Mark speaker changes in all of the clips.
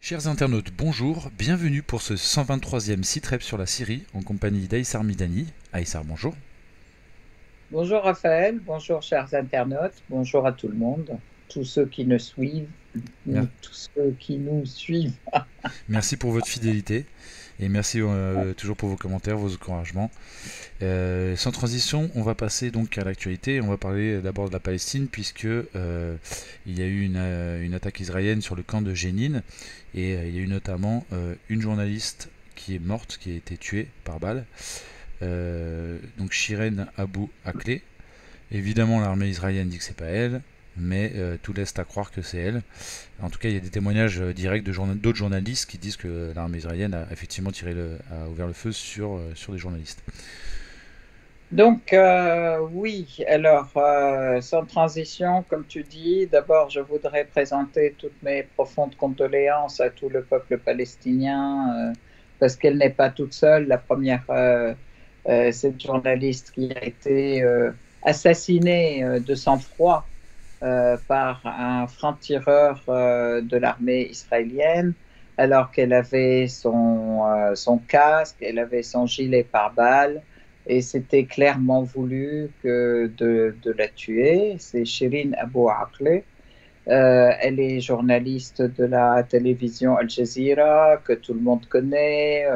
Speaker 1: Chers internautes, bonjour, bienvenue pour ce 123e Sitrep sur la Syrie en compagnie d'Aïssar Midani. Aïssar, bonjour.
Speaker 2: Bonjour Raphaël, bonjour chers internautes, bonjour à tout le monde, tous ceux qui nous suivent, tous ceux qui nous suivent.
Speaker 1: Merci pour votre fidélité et merci toujours pour vos commentaires, vos encouragements. Sans transition, on va passer donc à l'actualité. On va parler d'abord de la Palestine puisque il y a eu une attaque israélienne sur le camp de Jénine et il y a eu notamment une journaliste qui est morte, qui a été tuée par balle. Donc Shiren Abu Akleh. Évidemment, l'armée israélienne dit que c'est pas elle, mais tout laisse à croire que c'est elle. En tout cas, il y a des témoignages directs d'autres journalistes qui disent que l'armée israélienne a effectivement a ouvert le feu sur des journalistes.
Speaker 2: Donc oui, alors sans transition, comme tu dis, d'abord je voudrais présenter toutes mes profondes condoléances à tout le peuple palestinien parce qu'elle n'est pas toute seule. La première, cette journaliste qui a été assassinée de sang-froid par un franc-tireur de l'armée israélienne, alors qu'elle avait son casque, elle avait son gilet pare-balles, et c'était clairement voulu de la tuer. C'est Shirin Abu Akleh. Elle est journaliste de la télévision Al Jazeera, que tout le monde connaît,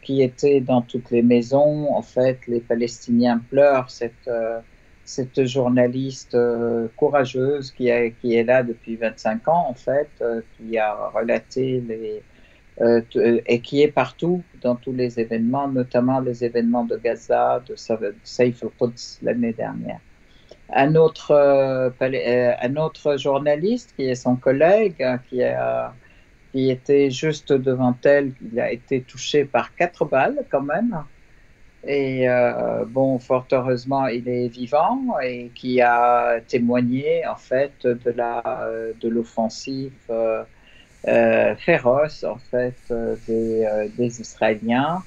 Speaker 2: qui était dans toutes les maisons. En fait, les Palestiniens pleurent cette journaliste courageuse qui est là depuis 25 ans, en fait, qui a relaté et qui est partout dans tous les événements, notamment les événements de Gaza, de Saif al-Quds l'année dernière. Un autre journaliste qui est son collègue, qui était juste devant elle, il a été touché par 4 balles quand même. Et bon, fort heureusement, il est vivant et qui a témoigné en fait de l'offensive féroce en fait des Israéliens.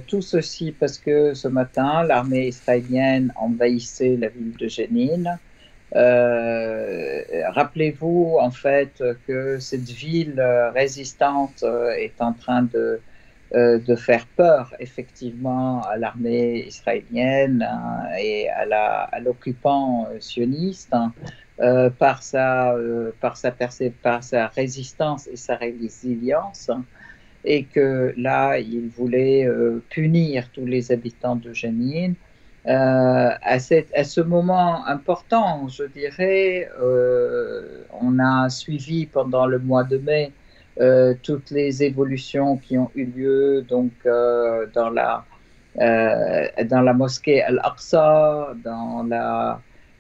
Speaker 2: Tout ceci parce que ce matin, l'armée israélienne envahissait la ville de Jénine. Rappelez-vous en fait que cette ville résistante est en train de faire peur effectivement à l'armée israélienne et à l'occupant sioniste par sa résistance et sa résilience, et que là, il voulait punir tous les habitants de Jénine. À ce moment important, je dirais, on a suivi pendant le mois de mai toutes les évolutions qui ont eu lieu donc, dans la mosquée Al-Aqsa,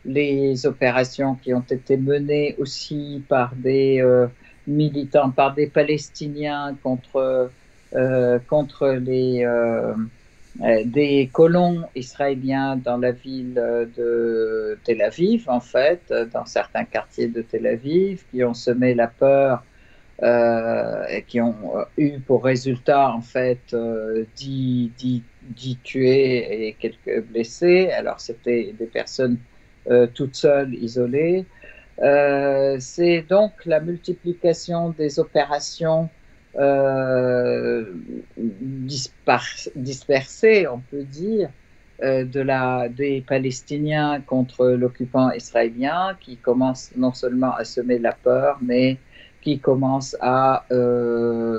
Speaker 2: les opérations qui ont été menées aussi par des militants, par des Palestiniens contre des colons israéliens dans la ville de Tel Aviv, en fait, dans certains quartiers de Tel Aviv, qui ont semé la peur et qui ont eu pour résultat, en fait, 10 tués et quelques blessés. Alors, c'était des personnes toutes seules, isolées. C'est donc la multiplication des opérations dispersées, on peut dire, des Palestiniens contre l'occupant israélien, qui commence non seulement à semer la peur, mais qui commence à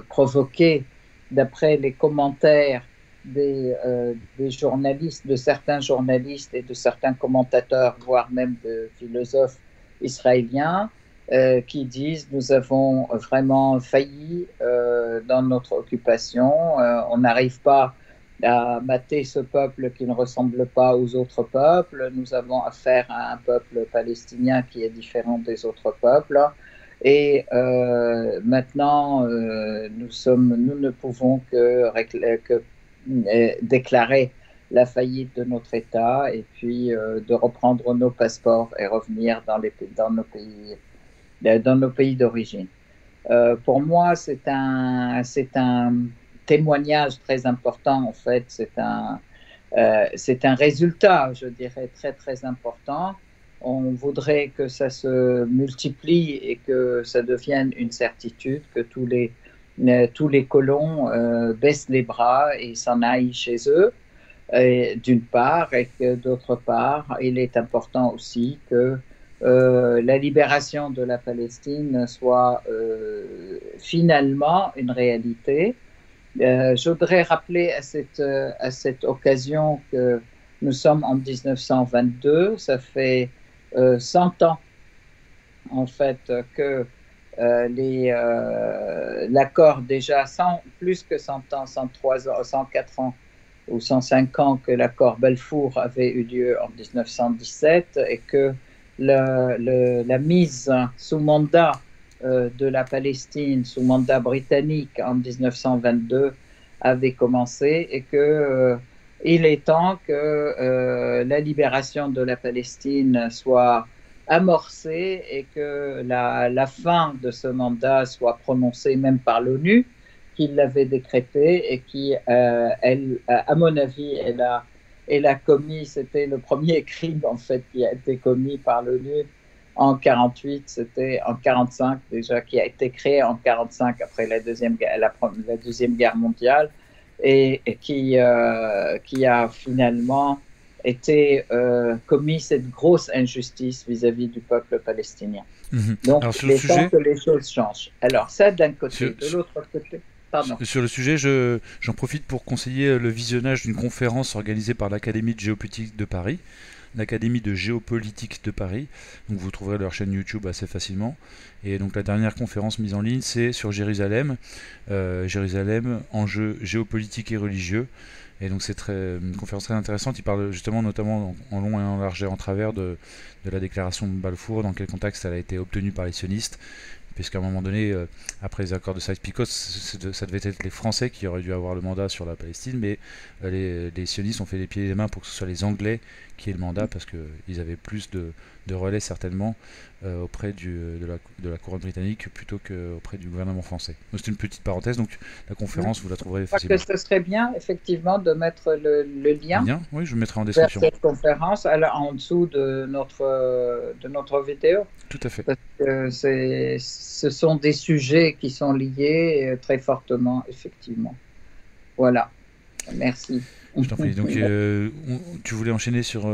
Speaker 2: provoquer, d'après les commentaires des journalistes, de certains journalistes et de certains commentateurs, voire même de philosophes israéliens, qui disent nous avons vraiment failli dans notre occupation, on n'arrive pas à mater ce peuple qui ne ressemble pas aux autres peuples, nous avons affaire à un peuple palestinien qui est différent des autres peuples, et maintenant nous ne pouvons que déclarer la faillite de notre État et puis de reprendre nos passeports et revenir dans nos pays d'origine. Pour moi, c'est un témoignage très important, en fait, c'est un résultat, je dirais, très, très important. On voudrait que ça se multiplie et que ça devienne une certitude, que tous les colons baissent les bras et s'en aillent chez eux, d'une part, et que d'autre part, il est important aussi que la libération de la Palestine soit finalement une réalité. Je voudrais rappeler à cette occasion que nous sommes en 1922, ça fait 100 ans en fait que l'accord déjà plus que 100 ans, 103 ans, 104 ans ou 105 ans que l'accord Balfour avait eu lieu en 1917 et que la mise sous mandat de la Palestine sous mandat britannique en 1922 avait commencé et que il est temps que la libération de la Palestine soit amorcée et que la fin de ce mandat soit prononcée même par l'ONU, qui l'avait décrété et qui, à mon avis, elle a commis, c'était le premier crime en fait qui a été commis par l'ONU en 48, c'était en 45 déjà, qui a été créé en 45 après la deuxième guerre mondiale et qui a finalement été commis cette grosse injustice vis-à-vis du peuple palestinien. Donc, il est temps que les choses changent. Alors, ça d'un côté. De l'autre côté, pardon.
Speaker 1: Sur le sujet, j'en profite pour conseiller le visionnage d'une conférence organisée par l'Académie de géopolitique de Paris, l'Académie de géopolitique de Paris. Donc vous trouverez leur chaîne YouTube assez facilement. Et donc la dernière conférence mise en ligne, c'est sur Jérusalem, Jérusalem, enjeux géopolitiques et religieux. Et donc c'est une conférence très intéressante. Il parle justement notamment en long et en large et en travers de la déclaration de Balfour, dans quel contexte elle a été obtenue par les sionistes, puisqu'à un moment donné, après les accords de Sykes-Picot, ça devait être les Français qui auraient dû avoir le mandat sur la Palestine, mais les sionistes ont fait les pieds et les mains pour que ce soit les Anglais qui aient le mandat, parce qu'ils avaient plus de relais certainement auprès de la couronne britannique plutôt qu'auprès du gouvernement français. Donc c'est une petite parenthèse, donc la conférence, vous la trouverez facilement.
Speaker 2: Je crois que ce serait bien, effectivement, de mettre le lien.
Speaker 1: Oui, je le mettrai en description.
Speaker 2: Vers cette conférence en dessous de notre vidéo.
Speaker 1: Tout à fait.
Speaker 2: Parce que ce sont des sujets qui sont liés très fortement, effectivement. Voilà. Merci.
Speaker 1: Je t'en prie. Donc, tu voulais enchaîner sur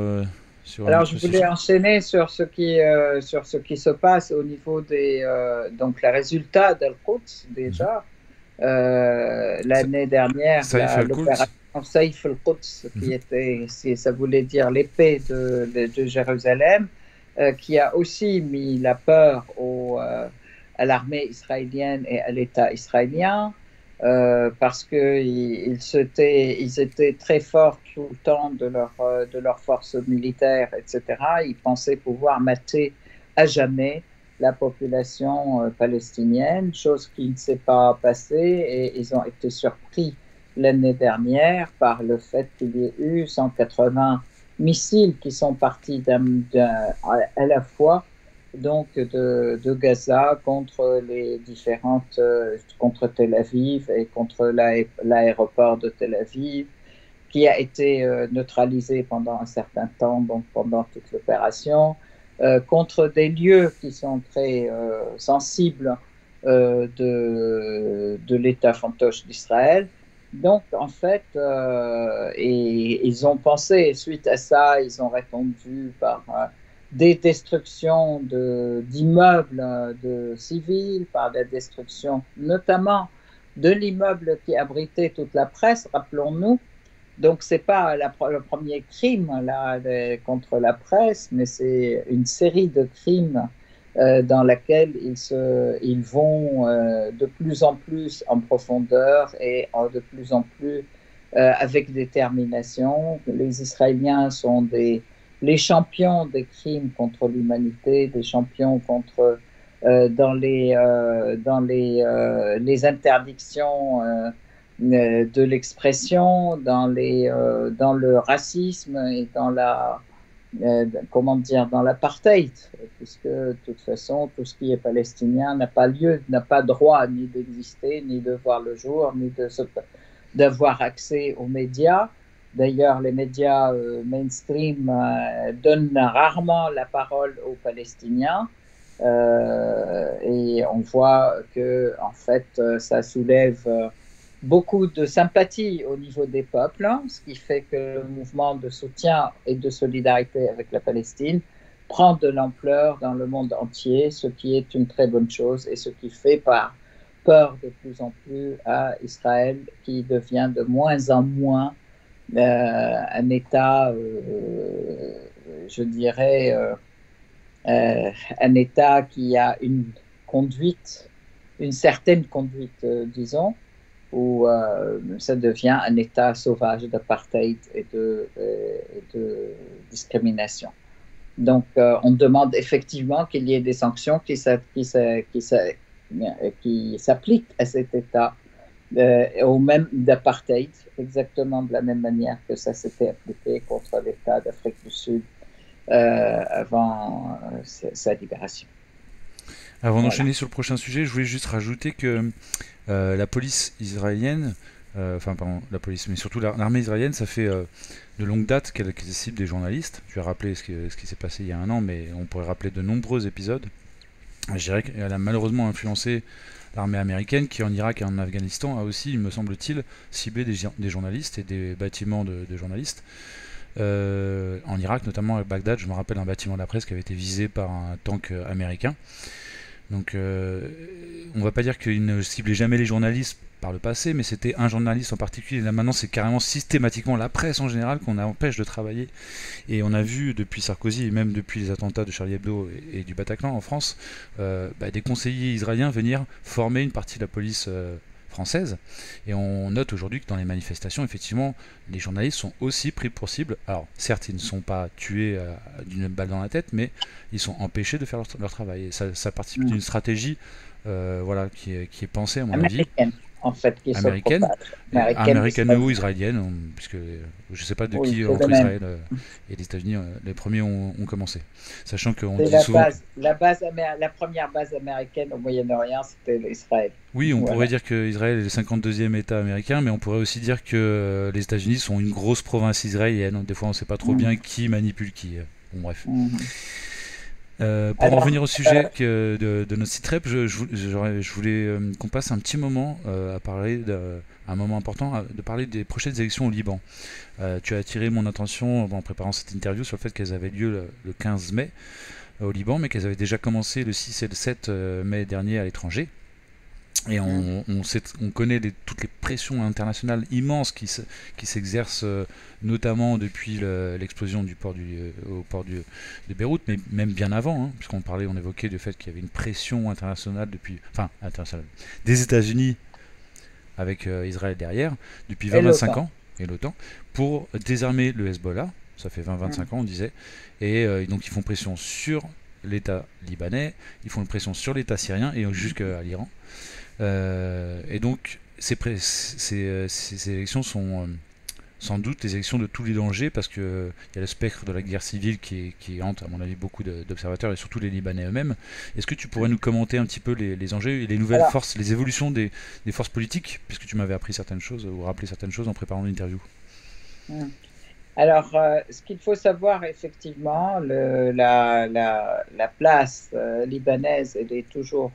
Speaker 2: alors, je voulais enchaîner sur ce qui se passe au niveau donc, les résultats d'Al-Quds, déjà. L'année dernière, l'opération Saïf al-Quds, ça voulait dire l'épée de Jérusalem, qui a aussi mis la peur à l'armée israélienne et à l'État israélien, parce qu'ils étaient très forts tout le temps de leur force militaire, etc. Ils pensaient pouvoir mater à jamais la population palestinienne, chose qui ne s'est pas passée, et ils ont été surpris l'année dernière par le fait qu'il y ait eu 180 missiles qui sont partis à la fois donc de Gaza contre contre Tel Aviv et contre l'aéroport de Tel Aviv, qui a été neutralisé pendant un certain temps, donc pendant toute l'opération, contre des lieux qui sont très sensibles de l'État fantoche d'Israël. Donc, en fait, et ils ont pensé, suite à ça, ils ont répondu par des destructions d'immeubles de civils, par la destruction notamment de l'immeuble qui abritait toute la presse, rappelons-nous. Donc, ce n'est pas le premier crime là, contre la presse, mais c'est une série de crimes dans laquelle ils vont de plus en plus en profondeur et de plus en plus avec détermination. Les Israéliens sont les champions des crimes contre l'humanité, des champions dans les interdictions de l'expression, dans le racisme et dans dans l'apartheid, puisque de toute façon, tout ce qui est palestinien n'a pas droit ni d'exister, ni de voir le jour, ni d'avoir accès aux médias. D'ailleurs, les médias mainstream donnent rarement la parole aux Palestiniens. Et on voit que, en fait, ça soulève beaucoup de sympathie au niveau des peuples, hein, ce qui fait que le mouvement de soutien et de solidarité avec la Palestine prend de l'ampleur dans le monde entier, ce qui est une très bonne chose et ce qui fait peur de plus en plus à Israël, qui devient de moins en moins un État, je dirais, un État qui a une conduite, une certaine conduite, disons, où ça devient un État sauvage d'apartheid et de discrimination. Donc, on demande effectivement qu'il y ait des sanctions qui s'appliquent à cet État, au même d'apartheid, exactement de la même manière que ça s'était appliqué contre l'État d'Afrique du Sud avant sa libération.
Speaker 1: Avant d'enchaîner sur le prochain sujet, je voulais juste rajouter que la police israélienne, la police, mais surtout l'armée israélienne, ça fait de longue date qu'elle cible des journalistes. Je vais rappeler ce qui s'est passé il y a un an, mais on pourrait rappeler de nombreux épisodes. Je dirais qu'elle a malheureusement influencé l'armée américaine qui, en Irak et en Afghanistan, a aussi, il me semble-t-il, ciblé des journalistes et des bâtiments de journalistes. En Irak, notamment à Bagdad, je me rappelle un bâtiment de la presse qui avait été visé par un tank américain. Donc on va pas dire qu'il ne ciblait jamais les journalistes par le passé, mais c'était un journaliste en particulier. Là maintenant c'est carrément systématiquement la presse en général qu'on empêche de travailler. Et on a vu depuis Sarkozy et même depuis les attentats de Charlie Hebdo et du Bataclan en France, des conseillers israéliens venir former une partie de la police française. Et on note aujourd'hui que dans les manifestations, effectivement, les journalistes sont aussi pris pour cible. Alors, certes, ils ne sont pas tués d'une balle dans la tête, mais ils sont empêchés de faire leur travail. Et ça participe d'une stratégie qui est pensée, à mon avis.
Speaker 2: En fait, qui
Speaker 1: américaine, ou israélienne, puisque je ne sais pas de qui entre Israël et les États-Unis les premiers ont commencé. Sachant qu'on dit souvent
Speaker 2: la première base américaine au Moyen-Orient, c'était Israël.
Speaker 1: Oui, on pourrait dire que Israël est le 52e État américain, mais on pourrait aussi dire que les États-Unis sont une grosse province israélienne. Des fois, on ne sait pas trop bien qui manipule qui. Bon, bref. Pour en revenir au sujet de notre site web, je voulais qu'on passe un petit moment à parler un moment important, de parler des prochaines élections au Liban. Tu as attiré mon attention en préparant cette interview sur le fait qu'elles avaient lieu le 15 mai au Liban, mais qu'elles avaient déjà commencé le 6 et le 7 mai dernier à l'étranger. Et on connaît toutes les pressions internationales immenses qui s'exercent, notamment depuis l'explosion au port de Beyrouth, mais même bien avant, puisqu'on évoquait du fait qu'il y avait une pression internationale des États-Unis avec Israël derrière, depuis 20-25 ans, et l'OTAN, pour désarmer le Hezbollah. Ça fait 20-25 ans, on disait. Et donc ils font pression sur l'État libanais, ils font une pression sur l'État syrien et jusqu'à l'Iran. Et donc ces élections sont sans doute les élections de tous les dangers, parce qu'il y a le spectre de la guerre civile qui hante à mon avis beaucoup d'observateurs et surtout les Libanais eux-mêmes. Est-ce que tu pourrais nous commenter un petit peu les enjeux et les nouvelles forces, les évolutions des forces politiques, puisque tu m'avais appris certaines choses ou rappelé certaines choses en préparant l'interview?
Speaker 2: Alors, ce qu'il faut savoir, effectivement, la place libanaise, elle est toujours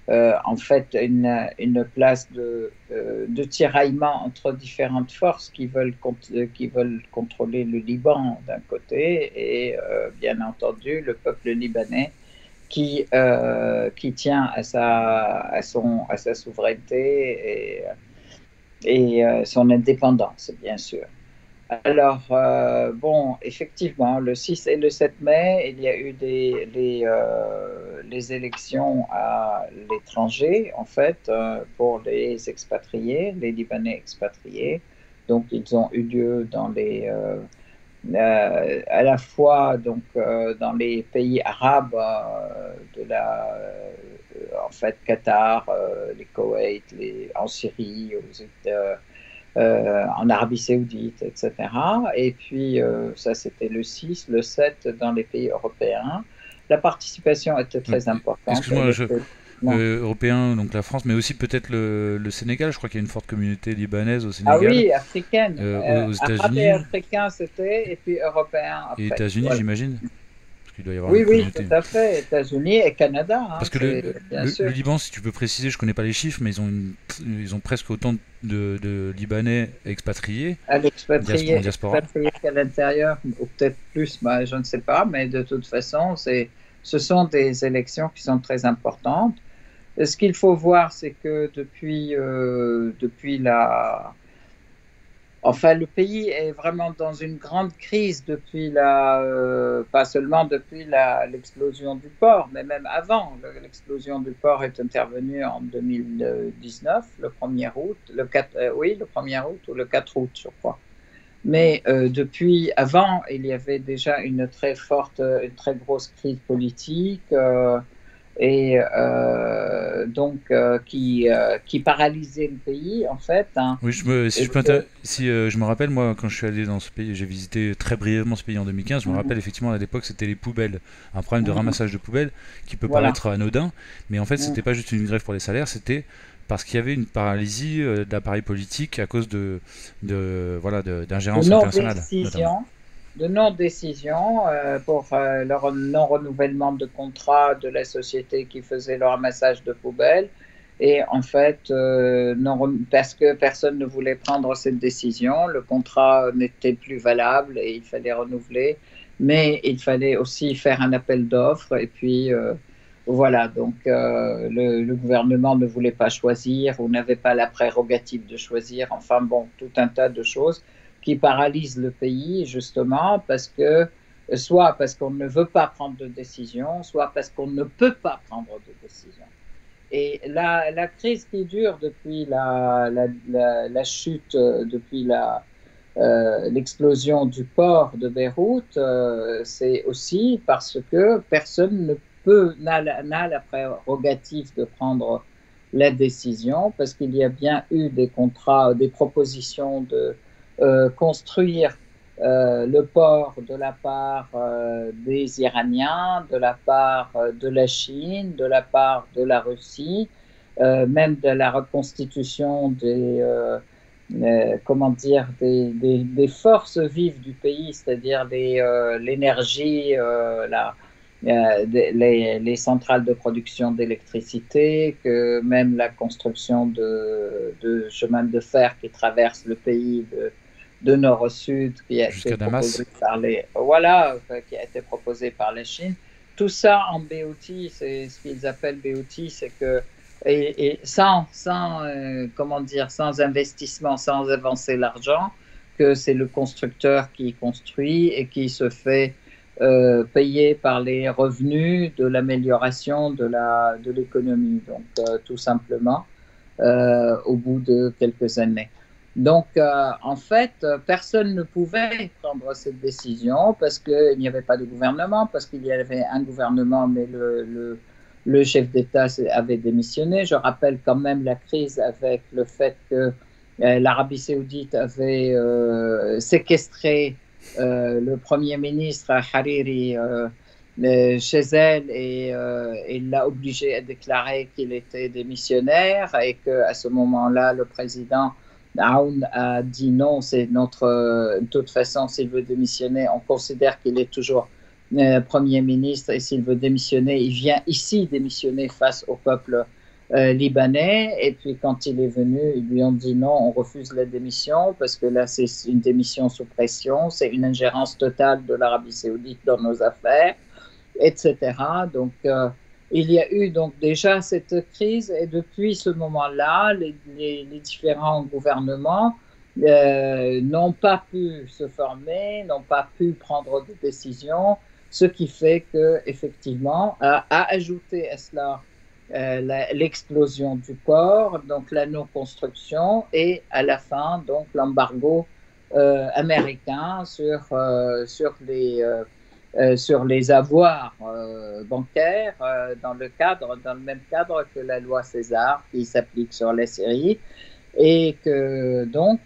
Speaker 2: en fait une place de tiraillement entre différentes forces qui veulent contrôler le Liban d'un côté et bien entendu le peuple libanais qui tient à sa souveraineté et son indépendance, bien sûr. Alors, effectivement, le 6 et le 7 mai, il y a eu les élections à l'étranger, en fait, pour les expatriés, les Libanais expatriés. Donc, ils ont eu lieu à la fois dans les pays arabes en fait, Qatar, les Koweït, en Syrie, en Arabie Saoudite, etc. Et puis, ça, c'était le 6, le 7 dans les pays européens. La participation était très importante.
Speaker 1: Excuse-moi,
Speaker 2: pratiquement.
Speaker 1: européens, donc la France, mais aussi peut-être le Sénégal. Je crois qu'il y a une forte communauté libanaise au
Speaker 2: Ah
Speaker 1: Sénégal,
Speaker 2: oui, africaine.
Speaker 1: aux
Speaker 2: Arabe et
Speaker 1: États-Unis
Speaker 2: africain, c'était, et puis européen
Speaker 1: et
Speaker 2: après.
Speaker 1: États-Unis,
Speaker 2: Voilà.
Speaker 1: j'imagine, parce qu'il doit y avoir une
Speaker 2: Oui, oui,
Speaker 1: communauté.
Speaker 2: tout à fait. États-Unis et Canada, hein,
Speaker 1: Parce que
Speaker 2: c'est bien
Speaker 1: le
Speaker 2: sûr.
Speaker 1: Liban, si tu peux préciser, je connais pas les chiffres, mais ils ont presque autant de Libanais expatriés
Speaker 2: À
Speaker 1: en
Speaker 2: l'expatrié,
Speaker 1: diaspora.
Speaker 2: expatrié qu'à l'intérieur, ou peut-être plus, bah, je ne sais pas, mais de toute façon, ce sont des élections qui sont très importantes. Ce qu'il faut voir, c'est que depuis enfin, le pays est vraiment dans une grande crise depuis pas seulement depuis l'explosion du port, mais même avant. L'explosion du port est intervenue en 2019, le 1er août, oui, le 1er août ou le 4 août, je crois. Mais depuis avant, il y avait déjà une très grosse crise politique. Et donc qui paralysait le pays en fait, hein.
Speaker 1: Oui, si je me rappelle, moi, quand je suis allé dans ce pays, j'ai visité très brièvement ce pays en 2015. Je me rappelle effectivement à l'époque, c'était les poubelles, un problème de ramassage de poubelles qui peut
Speaker 2: Voilà.
Speaker 1: paraître anodin, mais en fait,
Speaker 2: Mm.
Speaker 1: c'était pas juste une grève pour les salaires, c'était parce qu'il y avait une paralysie d'appareil politique à cause voilà,
Speaker 2: de
Speaker 1: d'ingérence internationale, notamment.
Speaker 2: non-décision, de non-décision pour le non-renouvellement de contrat de la société qui faisait le ramassage de poubelles. Et en fait, parce que personne ne voulait prendre cette décision, le contrat n'était plus valable et il fallait renouveler. Mais il fallait aussi faire un appel d'offres. Et puis, voilà, donc le gouvernement ne voulait pas choisir ou n'avait pas la prérogative de choisir. Enfin bon, tout un tas de choses qui paralysent le pays, justement, soit parce qu'on ne veut pas prendre de décision, soit parce qu'on ne peut pas prendre de décision. Et la crise qui dure depuis la chute, depuis l'explosion du port de Beyrouth, c'est aussi parce que personne n'a la prérogative de prendre la décision, parce qu'il y a bien eu des contrats, des propositions de construire le port de la part des Iraniens, de la part de la Chine, de la part de la Russie, même de la reconstitution comment dire, des forces vives du pays, c'est-à-dire l'énergie, les centrales de production d'électricité, que même la construction de chemins de fer qui traversent le pays de nord au sud, qui a été
Speaker 1: Jusqu'à Damas.
Speaker 2: proposé qui a été proposé par la Chine. Tout ça en BOT, c'est ce qu'ils appellent BOT, c'est que et comment dire, sans investissement, sans avancer l'argent, que c'est le constructeur qui construit et qui se fait payer par les revenus de l'amélioration de l'économie, donc tout simplement, au bout de quelques années. Donc, en fait, personne ne pouvait prendre cette décision parce qu'il n'y avait pas de gouvernement, parce qu'il y avait un gouvernement, mais le chef d'État avait démissionné. Je rappelle quand même la crise avec le fait que l'Arabie saoudite avait séquestré le Premier ministre Hariri chez elle et l'a obligé à déclarer qu'il était démissionnaire et qu'à ce moment-là, le président Aoun a dit non, c'est de toute façon, s'il veut démissionner, on considère qu'il est toujours Premier ministre et s'il veut démissionner, il vient ici démissionner face au peuple libanais. Et puis quand il est venu, ils lui ont dit non, on refuse la démission parce que là, c'est une démission sous pression, c'est une ingérence totale de l'Arabie saoudite dans nos affaires, etc. Donc, il y a eu donc déjà cette crise et depuis ce moment-là, les différents gouvernements n'ont pas pu se former, n'ont pas pu prendre de décisions, ce qui fait que effectivement, a ajouté à cela l'explosion du port, donc la non-construction et à la fin donc l'embargo américain sur les avoirs bancaires dans le même cadre que la loi César qui s'applique sur la Syrie et que donc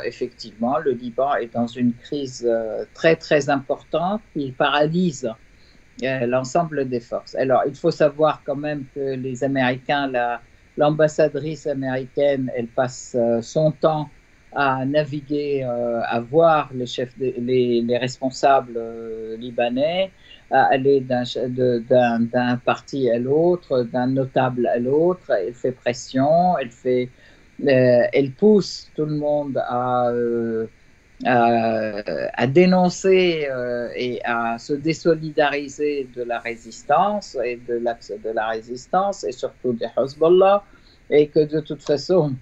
Speaker 2: effectivement le Liban est dans une crise très très importante qui paralyse l'ensemble des forces. Alors, il faut savoir quand même que les Américains, l'ambassadrice américaine, elle passe son temps à naviguer, à voir les chefs, les responsables libanais, à aller d'un parti à l'autre, d'un notable à l'autre. Elle fait pression, elle pousse tout le monde à dénoncer et à se désolidariser de la résistance et de l'axe de la résistance et surtout des Hezbollah, et que de toute façon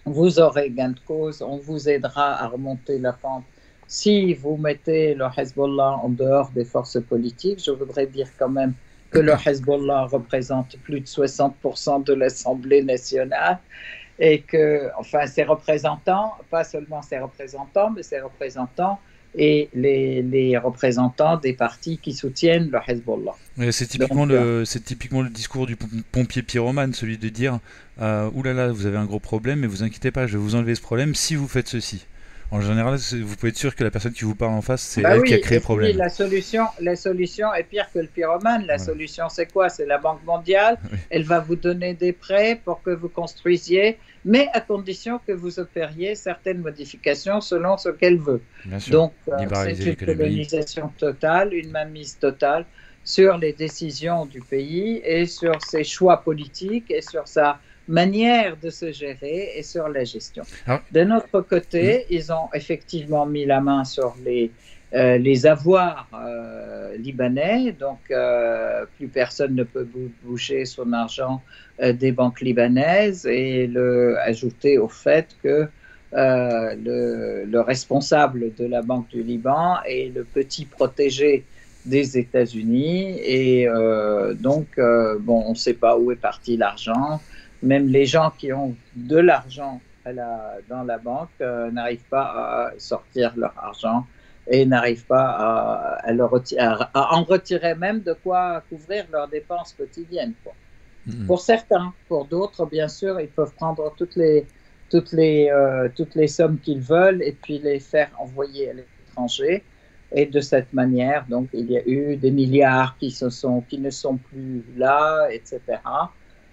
Speaker 2: vous aurez gain de cause, on vous aidera à remonter la pente si vous mettez le Hezbollah en dehors des forces politiques. Je voudrais dire quand même que le Hezbollah représente plus de 60% de l'Assemblée nationale et que, enfin, ses représentants, pas seulement ses représentants, mais ses représentants et les représentants des partis qui soutiennent le Hezbollah.
Speaker 1: C'est typiquement, le discours du pompier pyromane, celui de dire oulala, vous avez un gros problème, mais vous inquiétez pas, je vais vous enlever ce problème si vous faites ceci. En général, vous pouvez être sûr que la personne qui vous parle en face, c'est elle qui a créé le problème.
Speaker 2: La solution est pire que le pyromane. La solution, c'est quoi? C'est la Banque mondiale. Oui. Elle va vous donner des prêts pour que vous construisiez, mais à condition que vous opériez certaines modifications selon ce qu'elle veut.
Speaker 1: Bien sûr.
Speaker 2: Donc, c'est une colonisation totale, une mainmise totale sur les décisions du pays et sur ses choix politiques et sur sa manière de se gérer et sur la gestion. D'un autre côté, ils ont effectivement mis la main sur les avoirs libanais, donc plus personne ne peut bouger son argent des banques libanaises, et ajouter au fait que le responsable de la Banque du Liban est le petit protégé des États-Unis, et donc bon, on ne sait pas où est parti l'argent. Même les gens qui ont de l'argent dans la banque n'arrivent pas à sortir leur argent et n'arrivent pas à en retirer même de quoi couvrir leurs dépenses quotidiennes. Pour certains, pour d'autres, bien sûr, ils peuvent prendre toutes les sommes qu'ils veulent et puis les faire envoyer à l'étranger. Et de cette manière, donc, il y a eu des milliards qui ne sont plus là, etc.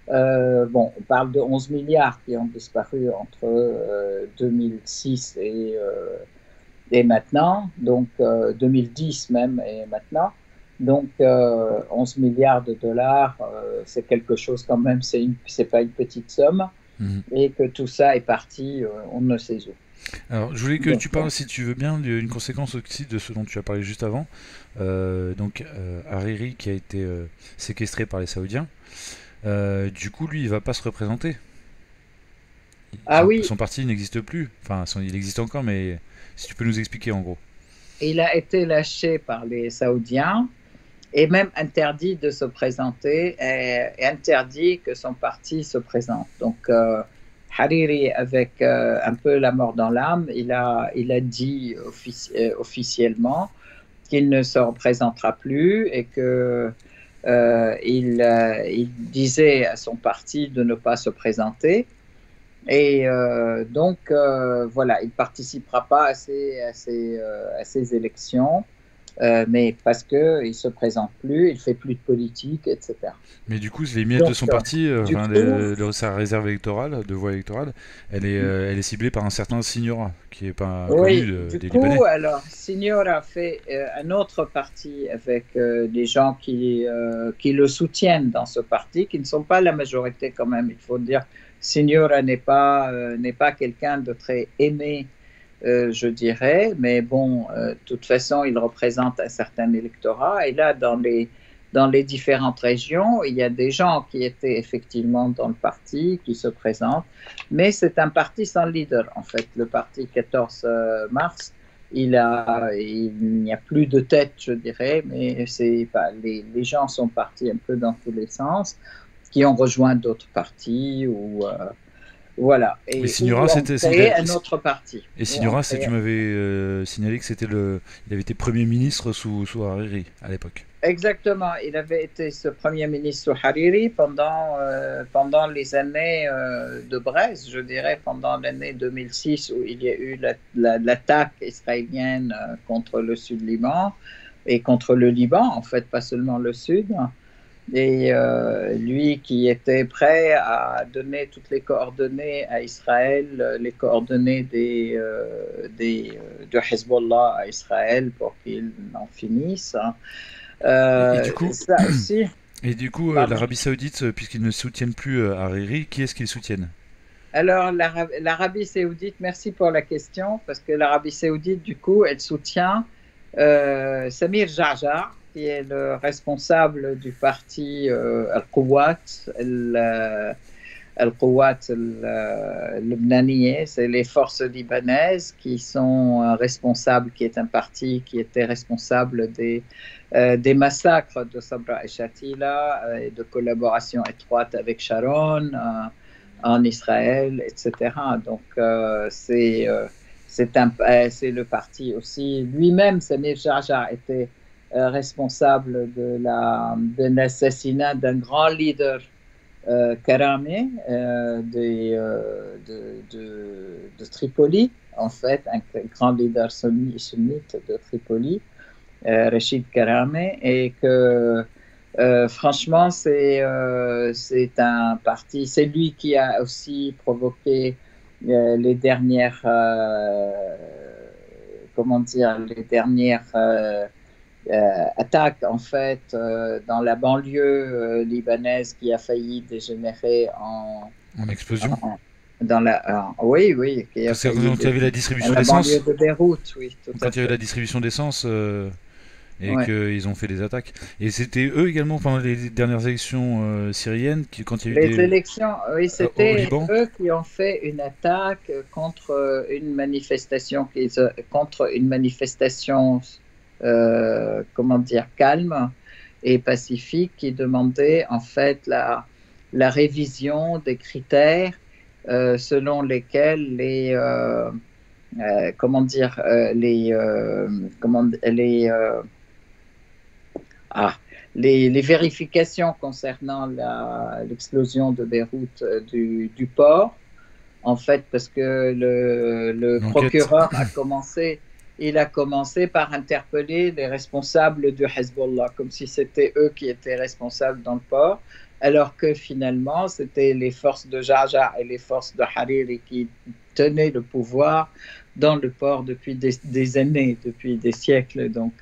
Speaker 2: Bon, on parle de 11 milliards qui ont disparu entre 2006 et maintenant, donc 2010 même et maintenant. Donc 11 milliards de dollars, c'est quelque chose quand même, c'est pas une petite somme, et que tout ça est parti, on ne sait où.
Speaker 1: Alors, je voulais que tu parles, si tu veux bien, d'une conséquence aussi de ce dont tu as parlé juste avant. Hariri qui a été séquestré par les Saoudiens. Du coup, lui, il va pas se représenter. Son parti n'existe plus. Enfin, il existe encore, mais si tu peux nous expliquer en gros.
Speaker 2: Il a été lâché par les Saoudiens et même interdit de se présenter et interdit que son parti se présente. Donc, Hariri, avec un peu la mort dans l'âme, il a dit officiellement qu'il ne se représentera plus et que il disait à son parti de ne pas se présenter, et donc voilà, il ne participera pas à ces élections, mais parce qu'il ne se présente plus, il ne fait plus de politique, etc.
Speaker 1: Mais du coup, les miettes de son parti, sa réserve électorale, de voix électorale, elle est ciblée par un certain Signora, qui n'est pas connu des Libanais.
Speaker 2: Alors, Signora fait un autre parti avec des gens qui le soutiennent dans ce parti, qui ne sont pas la majorité quand même, il faut dire. Signora n'est pas quelqu'un de très aimé, je dirais, mais bon, de toute façon, il représente un certain électorat. Et là, dans les différentes régions, il y a des gens qui étaient effectivement dans le parti, qui se présentent, mais c'est un parti sans leader, en fait. Le parti 14 mars, il n'y a plus de tête, je dirais, mais les gens sont partis un peu dans tous les sens, qui ont rejoint d'autres partis ou... Voilà.
Speaker 1: Et Signora, c'était
Speaker 2: un autre parti.
Speaker 1: Et Signora, tu m'avais signalé que il avait été Premier ministre sous Hariri à l'époque.
Speaker 2: Exactement. Il avait été ce Premier ministre sous Hariri pendant les années de Brest, je dirais, pendant l'année 2006 où il y a eu l'attaque israélienne contre le Sud-Liban. et contre le Liban, en fait, pas seulement le Sud. Et lui qui était prêt à donner toutes les coordonnées à Israël, les coordonnées de Hezbollah à Israël pour qu'ils en finissent.
Speaker 1: Et du coup,
Speaker 2: Ça aussi,
Speaker 1: et du coup
Speaker 2: pardon.
Speaker 1: l'Arabie Saoudite, puisqu'ils ne soutiennent plus Hariri, qui est-ce qu'ils soutiennent?
Speaker 2: Alors, l'Arabie Saoudite, merci pour la question, parce que l'Arabie Saoudite, du coup, elle soutient Samir Jarjar, qui est le responsable du parti Al-Qawat, Al-Qawat Lebanais, c'est les forces libanaises qui sont responsables, qui est un parti qui était responsable des massacres de Sabra et Shatila et de collaboration étroite avec Sharon en Israël, etc. Donc, c'est le parti aussi. Lui-même, Samir Jarjar, était responsable de l'assassinat d'un grand leader Karamé de Tripoli, en fait, un grand leader sunnite de Tripoli, Rachid Karamé, et que franchement, c'est un parti, c'est lui qui a aussi provoqué les dernières, comment dire, les dernières attaque en fait dans la banlieue libanaise qui a failli dégénérer
Speaker 1: En explosion?
Speaker 2: dans oui, oui, qui a
Speaker 1: C'est
Speaker 2: failli
Speaker 1: quand il y avait la
Speaker 2: dans
Speaker 1: distribution
Speaker 2: la banlieue
Speaker 1: d'essence?
Speaker 2: de Beyrouth, oui, tout à
Speaker 1: Quand il y avait
Speaker 2: fait.
Speaker 1: la distribution d'essence et
Speaker 2: Ouais.
Speaker 1: qu'ils ont fait des attaques. Et c'était eux également pendant les dernières élections syriennes, quand il y a eu
Speaker 2: Les
Speaker 1: des...
Speaker 2: élections, oui,
Speaker 1: au
Speaker 2: c'était
Speaker 1: Liban?
Speaker 2: eux qui ont fait une attaque contre une manifestation, contre une manifestation, comment dire, calme et pacifique, qui demandait en fait la révision des critères selon lesquels comment dire, ah, les vérifications concernant l'explosion de Beyrouth du port, en fait, parce que le
Speaker 1: L'enquête.
Speaker 2: procureur il a commencé par interpeller les responsables du Hezbollah, comme si c'était eux qui étaient responsables dans le port, alors que finalement, c'était les forces de Jarjar et les forces de Hariri qui tenaient le pouvoir dans le port depuis des années, depuis des siècles. Donc,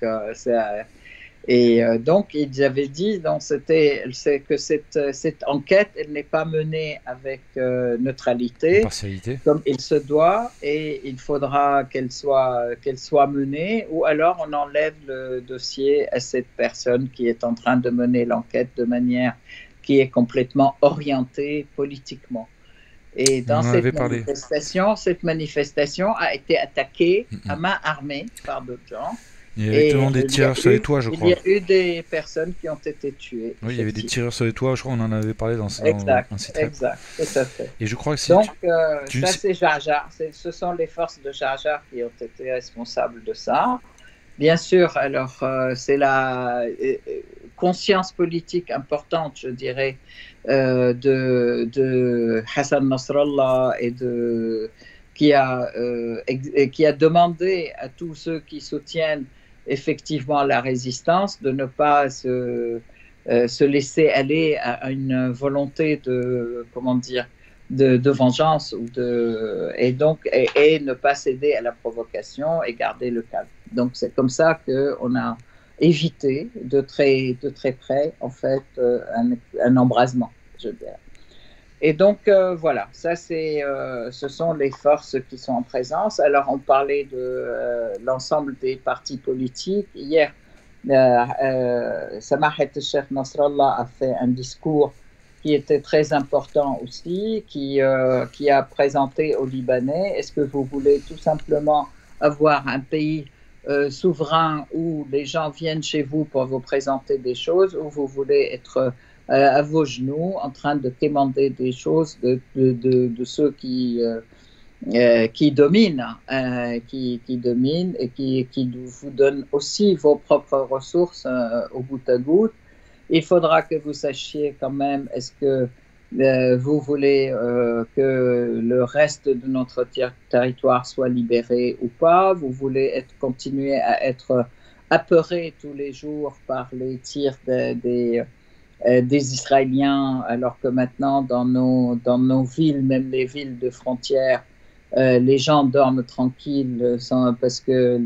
Speaker 2: donc, ils avaient dit donc, c'est que cette enquête, elle n'est pas menée avec neutralité,
Speaker 1: Impartialité.
Speaker 2: comme il se doit, et il faudra qu'elle soit menée, ou alors on enlève le dossier à cette personne qui est en train de mener l'enquête de manière qui est complètement orientée politiquement. Et
Speaker 1: On
Speaker 2: dans
Speaker 1: en avait parlé.
Speaker 2: cette manifestation a été attaquée
Speaker 1: Mm,
Speaker 2: à
Speaker 1: mm.
Speaker 2: main armée par d'autres gens.
Speaker 1: Il y avait
Speaker 2: Et
Speaker 1: tellement des tireurs sur les toits, je
Speaker 2: il y
Speaker 1: crois.
Speaker 2: a eu des personnes qui ont été tuées,
Speaker 1: Oui, il y avait des
Speaker 2: effectivement.
Speaker 1: tireurs sur les toits, je crois qu'on en avait parlé dans
Speaker 2: Exact,
Speaker 1: un site web.
Speaker 2: exact, tout à fait.
Speaker 1: Et je crois que si
Speaker 2: Donc,
Speaker 1: tu-
Speaker 2: ça, c'est Jaja. Ce sont les forces de Jaja qui ont été responsables de ça. Bien sûr, alors, c'est la conscience politique importante, je dirais, de Hassan Nasrallah qui a demandé à tous ceux qui soutiennent effectivement la résistance de ne pas se laisser aller à une volonté de, comment dire, de vengeance et ne pas céder à la provocation et garder le calme. Donc c'est comme ça qu'on a évité de très près en fait un embrasement, je dirais. Et donc voilà, ce sont les forces qui sont en présence. Alors on parlait de l'ensemble des partis politiques. Hier, Samahat Sheikh Nasrallah a fait un discours qui était très important aussi, qui a présenté aux Libanais, est-ce que vous voulez tout simplement avoir un pays souverain où les gens viennent chez vous pour vous présenter des choses, ou vous voulez être à vos genoux en train de quémander des choses de ceux qui dominent, qui dominent et qui vous donnent aussi vos propres ressources au bout à bout. Il faudra que vous sachiez quand même, est-ce que vous voulez que le reste de notre territoire soit libéré ou pas? Vous voulez continuer à être apeurés tous les jours par les tirs des Israéliens, alors que maintenant, dans nos villes, même les villes de frontières, les gens dorment tranquilles parce que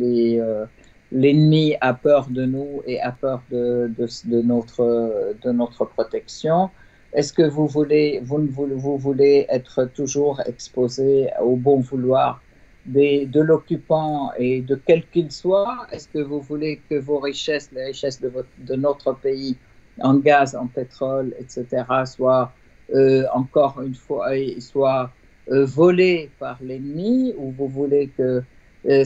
Speaker 2: l'ennemi a peur de nous et a peur de notre protection. Est-ce que vous voulez être toujours exposé au bon vouloir de l'occupant et de quel qu'il soit? Est-ce que vous voulez que vos richesses, les richesses de notre pays, en gaz, en pétrole, etc., soient encore une fois, soient volées par l'ennemi, ou vous voulez que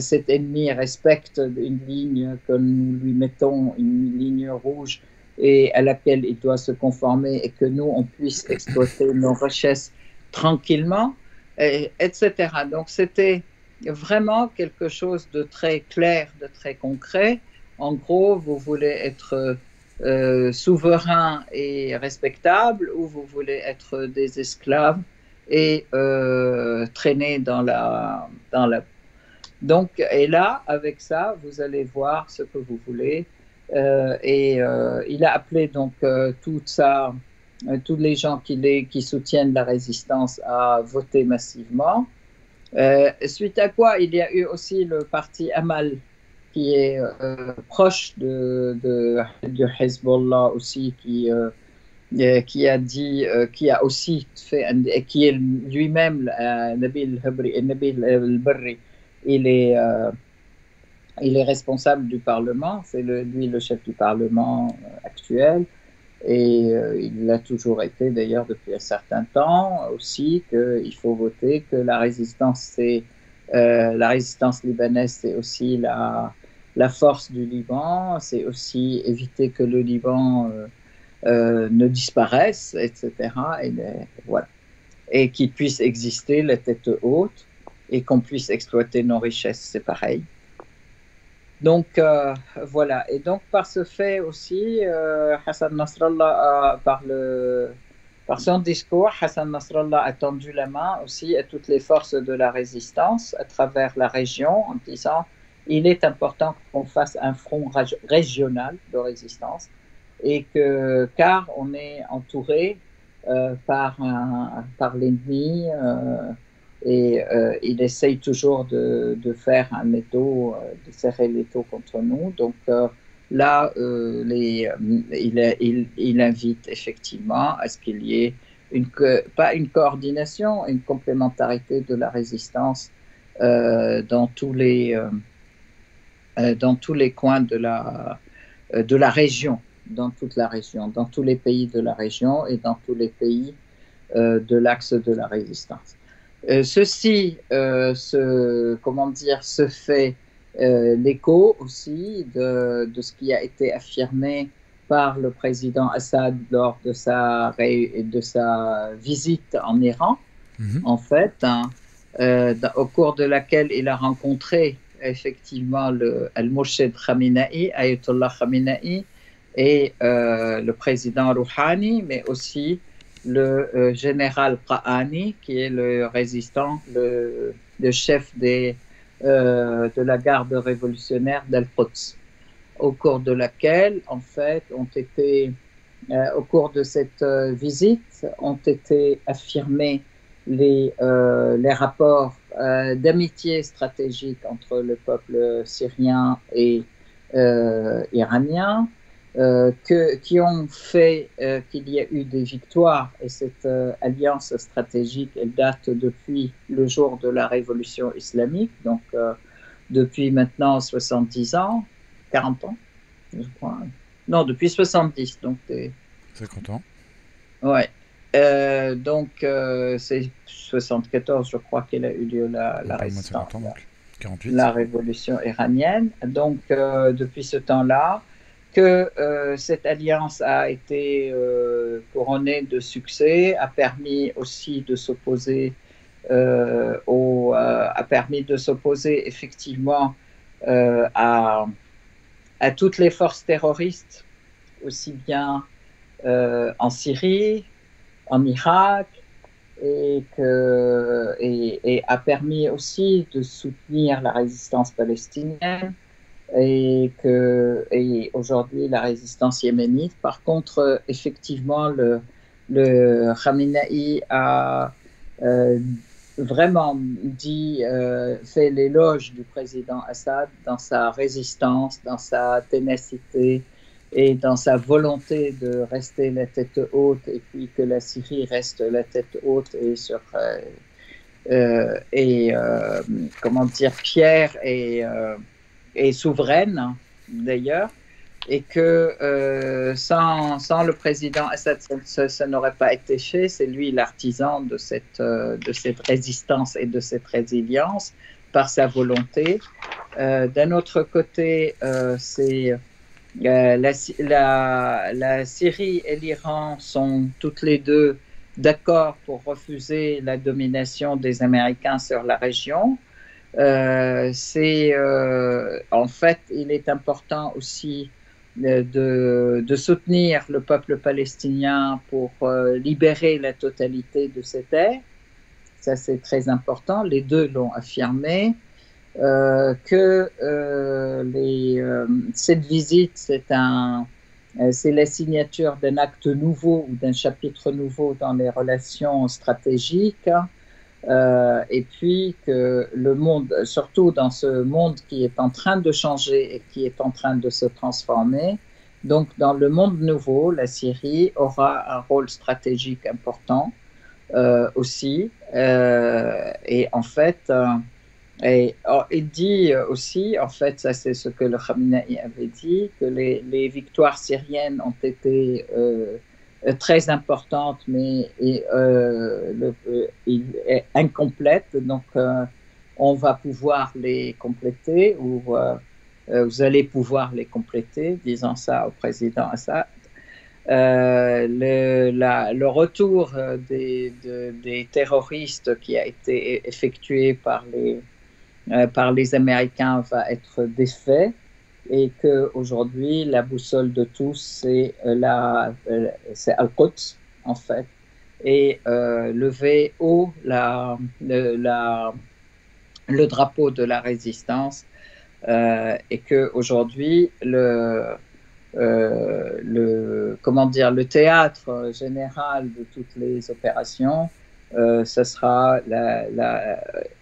Speaker 2: cet ennemi respecte une ligne que nous lui mettons, une ligne rouge, et à laquelle il doit se conformer, et que nous, on puisse exploiter nos richesses tranquillement, etc. Donc, c'était vraiment quelque chose de très clair, de très concret. En gros, vous voulez être souverain et respectable, ou vous voulez être des esclaves et traîner dans la... Donc, et là, avec ça, vous allez voir ce que vous voulez. Il a appelé donc tous les gens qui soutiennent la résistance à voter massivement. Suite à quoi, il y a eu aussi le parti Amal, qui est proche de Hezbollah aussi, qui a dit, qui a aussi fait, qui est lui-même Nabil El-Barri, il est, il est responsable du Parlement, c'est lui le chef du Parlement actuel, et il l'a toujours été d'ailleurs depuis un certain temps aussi, qu'il faut voter, que la résistance libanaise, c'est aussi la force du Liban, c'est aussi éviter que le Liban ne disparaisse, etc. Voilà. Et qu'il puisse exister la tête haute et qu'on puisse exploiter nos richesses, c'est pareil. Donc, voilà. Et donc, par ce fait aussi, Hassan Nasrallah, par son discours, Hassan Nasrallah a tendu la main aussi à toutes les forces de la résistance à travers la région en disant il est important qu'on fasse un front régional de résistance, car on est entouré par l'ennemi, et il essaye toujours de faire un étau, de serrer l'étau contre nous. Donc là, il invite effectivement à ce qu'il y ait pas une coordination, une complémentarité de la résistance dans tous les coins de la région, dans toute la région, dans tous les pays de la région et dans tous les pays de l'axe de la résistance. Ceci se fait l'écho aussi de ce qui a été affirmé par le président Assad lors de sa visite en Iran, en fait, au cours de laquelle il a rencontré effectivement Al-Murshid Khamenei, Ayatollah Khamenei, et le président Rouhani, mais aussi le général Qa'ani, qui est le résistant, le chef de la garde révolutionnaire d'Al-Quds, au cours de laquelle, en fait, au cours de cette visite, ont été affirmés les rapports d'amitié stratégique entre le peuple syrien et iranien, qui ont fait qu'il y a eu des victoires, et cette alliance stratégique, elle date depuis le jour de la révolution islamique, donc depuis maintenant 70 ans, 40 ans, je crois. Non, depuis 70, donc
Speaker 1: 50 ans.
Speaker 2: Ouais. Donc, c'est 74, je crois, qu'elle a eu lieu la résistance,
Speaker 1: 50 ans, donc 48.
Speaker 2: La révolution iranienne. Donc, depuis ce temps-là, que cette alliance a été couronnée de succès, a permis aussi de s'opposer effectivement à toutes les forces terroristes, aussi bien en Syrie, en Irak, et a permis aussi de soutenir la résistance palestinienne, et aujourd'hui la résistance yéménite. Par contre, effectivement, le Khamenei a euh, vraiment fait l'éloge du président Assad dans sa résistance, dans sa ténacité et dans sa volonté de rester la tête haute, et puis que la Syrie reste la tête haute et comment dire, fière et souveraine d'ailleurs, et que sans le président Assad, ça n'aurait pas été fait. C'est lui l'artisan de cette résistance et de cette résilience par sa volonté. D'un autre côté, c'est la Syrie et l'Iran sont toutes les deux d'accord pour refuser la domination des Américains sur la région. En fait, il est important aussi de soutenir le peuple palestinien pour libérer la totalité de ses terres. Ça, c'est très important. Les deux l'ont affirmé. Cette visite, c'est la signature d'un acte nouveau ou d'un chapitre nouveau dans les relations stratégiques. Et puis que le monde, surtout dans ce monde qui est en train de changer et qui est en train de se transformer, donc dans le monde nouveau, la Syrie aura un rôle stratégique important aussi. Et en fait, il dit aussi, en fait, ça c'est ce que le Khamenei avait dit, que les victoires syriennes ont été très importantes, mais incomplètes. Donc, on va pouvoir les compléter, ou vous allez pouvoir les compléter, disant ça au président Assad. Le retour des terroristes qui a été effectué par les Américains va être défait, et qu'aujourd'hui, la boussole de tous, c'est Al-Quds, en fait, et lever haut le drapeau de la résistance, et qu'aujourd'hui, le théâtre général de toutes les opérations, ce sera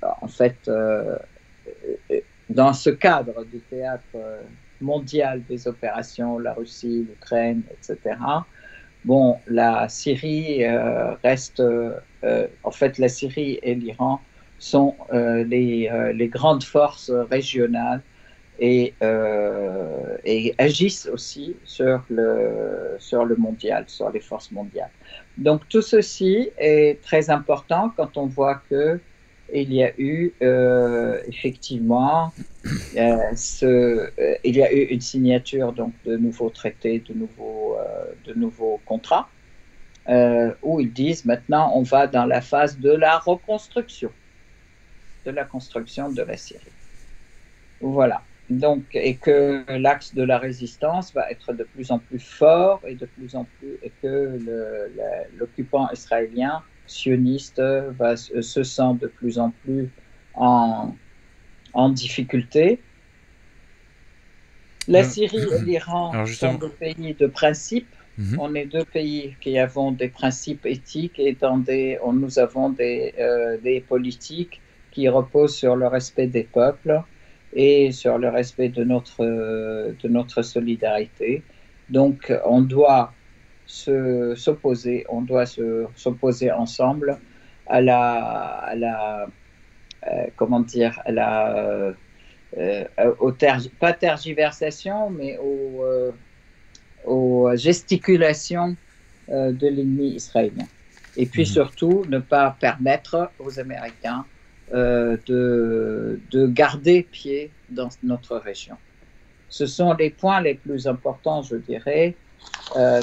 Speaker 2: en fait, dans ce cadre du théâtre mondial des opérations, la Russie, l'Ukraine, etc. Bon, la Syrie reste, en fait, la Syrie et l'Iran sont les grandes forces régionales et agissent aussi sur le mondial, sur les forces mondiales. Donc tout ceci est très important quand on voit que il y a eu effectivement il y a eu une signature donc de nouveaux traités, de nouveaux contrats, où ils disent maintenant on va dans la phase de la reconstruction, de la construction de la Syrie. Voilà. Donc, et que l'axe de la résistance va être de plus en plus fort et et que l'occupant israélien sioniste se sent de plus en plus en difficulté. La Syrie et l'Iran sont deux pays de principe. On est deux pays qui avons des principes éthiques, et nous avons des politiques qui reposent sur le respect des peuples et sur le respect de notre solidarité. Donc, on doit s'opposer ensemble comment dire, pas tergiversation, mais aux gesticulations de l'ennemi israélien. Et puis surtout, ne pas permettre aux Américains de garder pied dans notre région. Ce sont les points les plus importants, je dirais,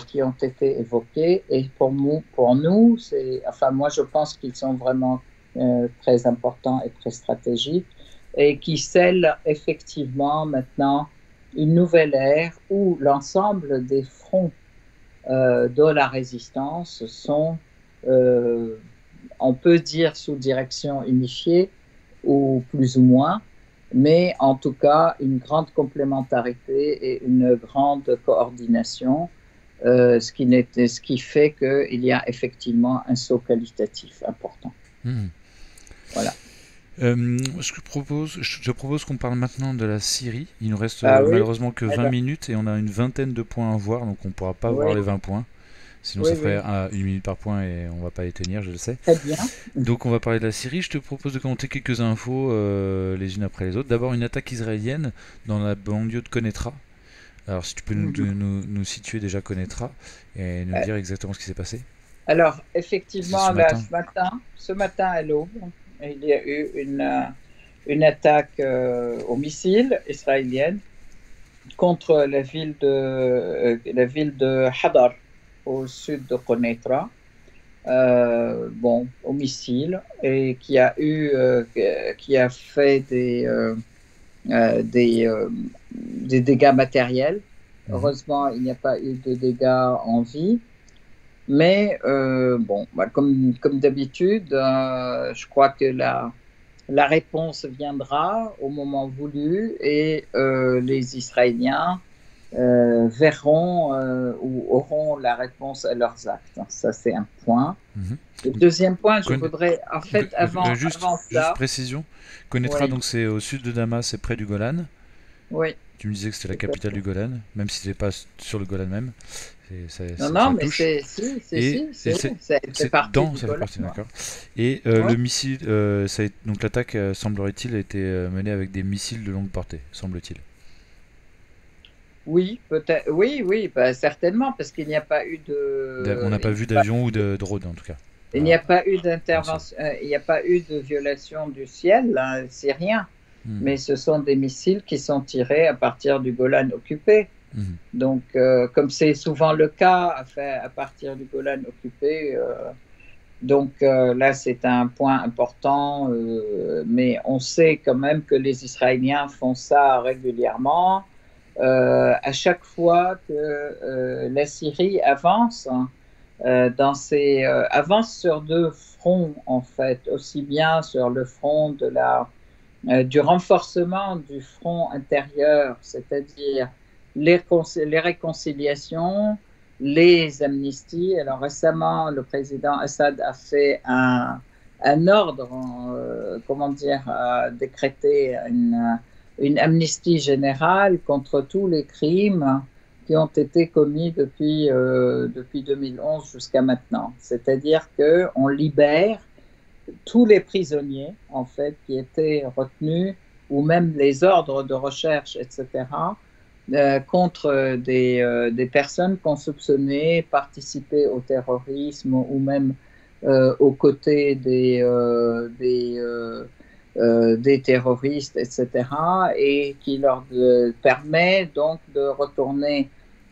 Speaker 2: qui ont été évoqués. Et pour nous, moi je pense qu'ils sont vraiment très importants et très stratégiques, et qui scellent effectivement maintenant une nouvelle ère où l'ensemble des fronts de la résistance sont, on peut dire, sous direction unifiée, ou plus ou moins, mais en tout cas une grande complémentarité et une grande coordination, ce qui fait qu'il y a effectivement un saut qualitatif important. Voilà.
Speaker 1: Je propose qu'on parle maintenant de la Syrie. Il nous reste
Speaker 2: Ah oui,
Speaker 1: malheureusement que 20
Speaker 2: alors,
Speaker 1: minutes et on a une vingtaine de points à voir, donc on ne pourra pas voir
Speaker 2: oui,
Speaker 1: les 20 points. Sinon,
Speaker 2: oui,
Speaker 1: ça ferait
Speaker 2: oui,
Speaker 1: 1 minute par point et on va pas les tenir, je le sais.
Speaker 2: très bien.
Speaker 1: Donc, on va parler de la Syrie. Je te propose de commenter quelques infos les unes après les autres. D'abord, une attaque israélienne dans la banlieue de Konetra. Alors, si tu peux nous situer déjà Konetra et nous dire exactement ce qui s'est passé.
Speaker 2: Alors,
Speaker 1: C'est
Speaker 2: effectivement,
Speaker 1: ce
Speaker 2: là,
Speaker 1: matin.
Speaker 2: ce matin à l'aube, il y a eu une attaque au missile israélienne contre la ville de Hadar, au sud de Konetra, bon, au missile, et qui a fait des dégâts matériels. Heureusement, il n'y a pas eu de dégâts en vie. Mais bon, bah, comme d'habitude, je crois que la réponse viendra au moment voulu et les Israéliens verront ou auront la réponse à leurs actes. Ça, c'est un point. Le deuxième point, je voudrais, en fait,
Speaker 1: Juste
Speaker 2: avant ça,
Speaker 1: précision. Konetra,
Speaker 2: oui,
Speaker 1: donc c'est au sud de Damas, c'est près du Golan.
Speaker 2: oui,
Speaker 1: Tu me disais que c'était la
Speaker 2: tout à
Speaker 1: capitale
Speaker 2: fait.
Speaker 1: du Golan, même si c'était pas sur le Golan même.
Speaker 2: Non,
Speaker 1: Ça
Speaker 2: non, mais
Speaker 1: touche. Et
Speaker 2: ça fait partie du
Speaker 1: ça fait
Speaker 2: Golan.
Speaker 1: partie, d'accord. Et
Speaker 2: Ouais.
Speaker 1: le missile, donc l'attaque, semblerait-il, a été menée avec des missiles de longue portée, semble-t-il.
Speaker 2: Oui, peut-être. Oui, oui, bah, certainement, parce qu'il n'y a pas eu
Speaker 1: On n'a pas vu d'avion ou de drone en tout cas.
Speaker 2: il n'y
Speaker 1: Voilà,
Speaker 2: a pas eu
Speaker 1: pour le sol.
Speaker 2: d'intervention, il n'y a pas eu de violation du ciel, hein, syrien, mais ce sont des missiles qui sont tirés à partir du Golan occupé. Donc, comme c'est souvent le cas à partir du Golan occupé, donc là, c'est un point important, mais on sait quand même que les Israéliens font ça régulièrement. À chaque fois que la Syrie avance, hein, avance sur deux fronts, en fait, aussi bien sur le front du renforcement du front intérieur, c'est-à-dire les réconciliations, les amnisties. Alors récemment, le président Assad a fait un ordre, comment dire, a décrété une amnistie générale contre tous les crimes qui ont été commis depuis 2011 jusqu'à maintenant. C'est-à-dire qu'on libère tous les prisonniers, en fait, qui étaient retenus, ou même les ordres de recherche, etc., contre des personnes qu'on soupçonnait participer au terrorisme ou même aux côtés des terroristes, etc., et qui leur permet donc de retourner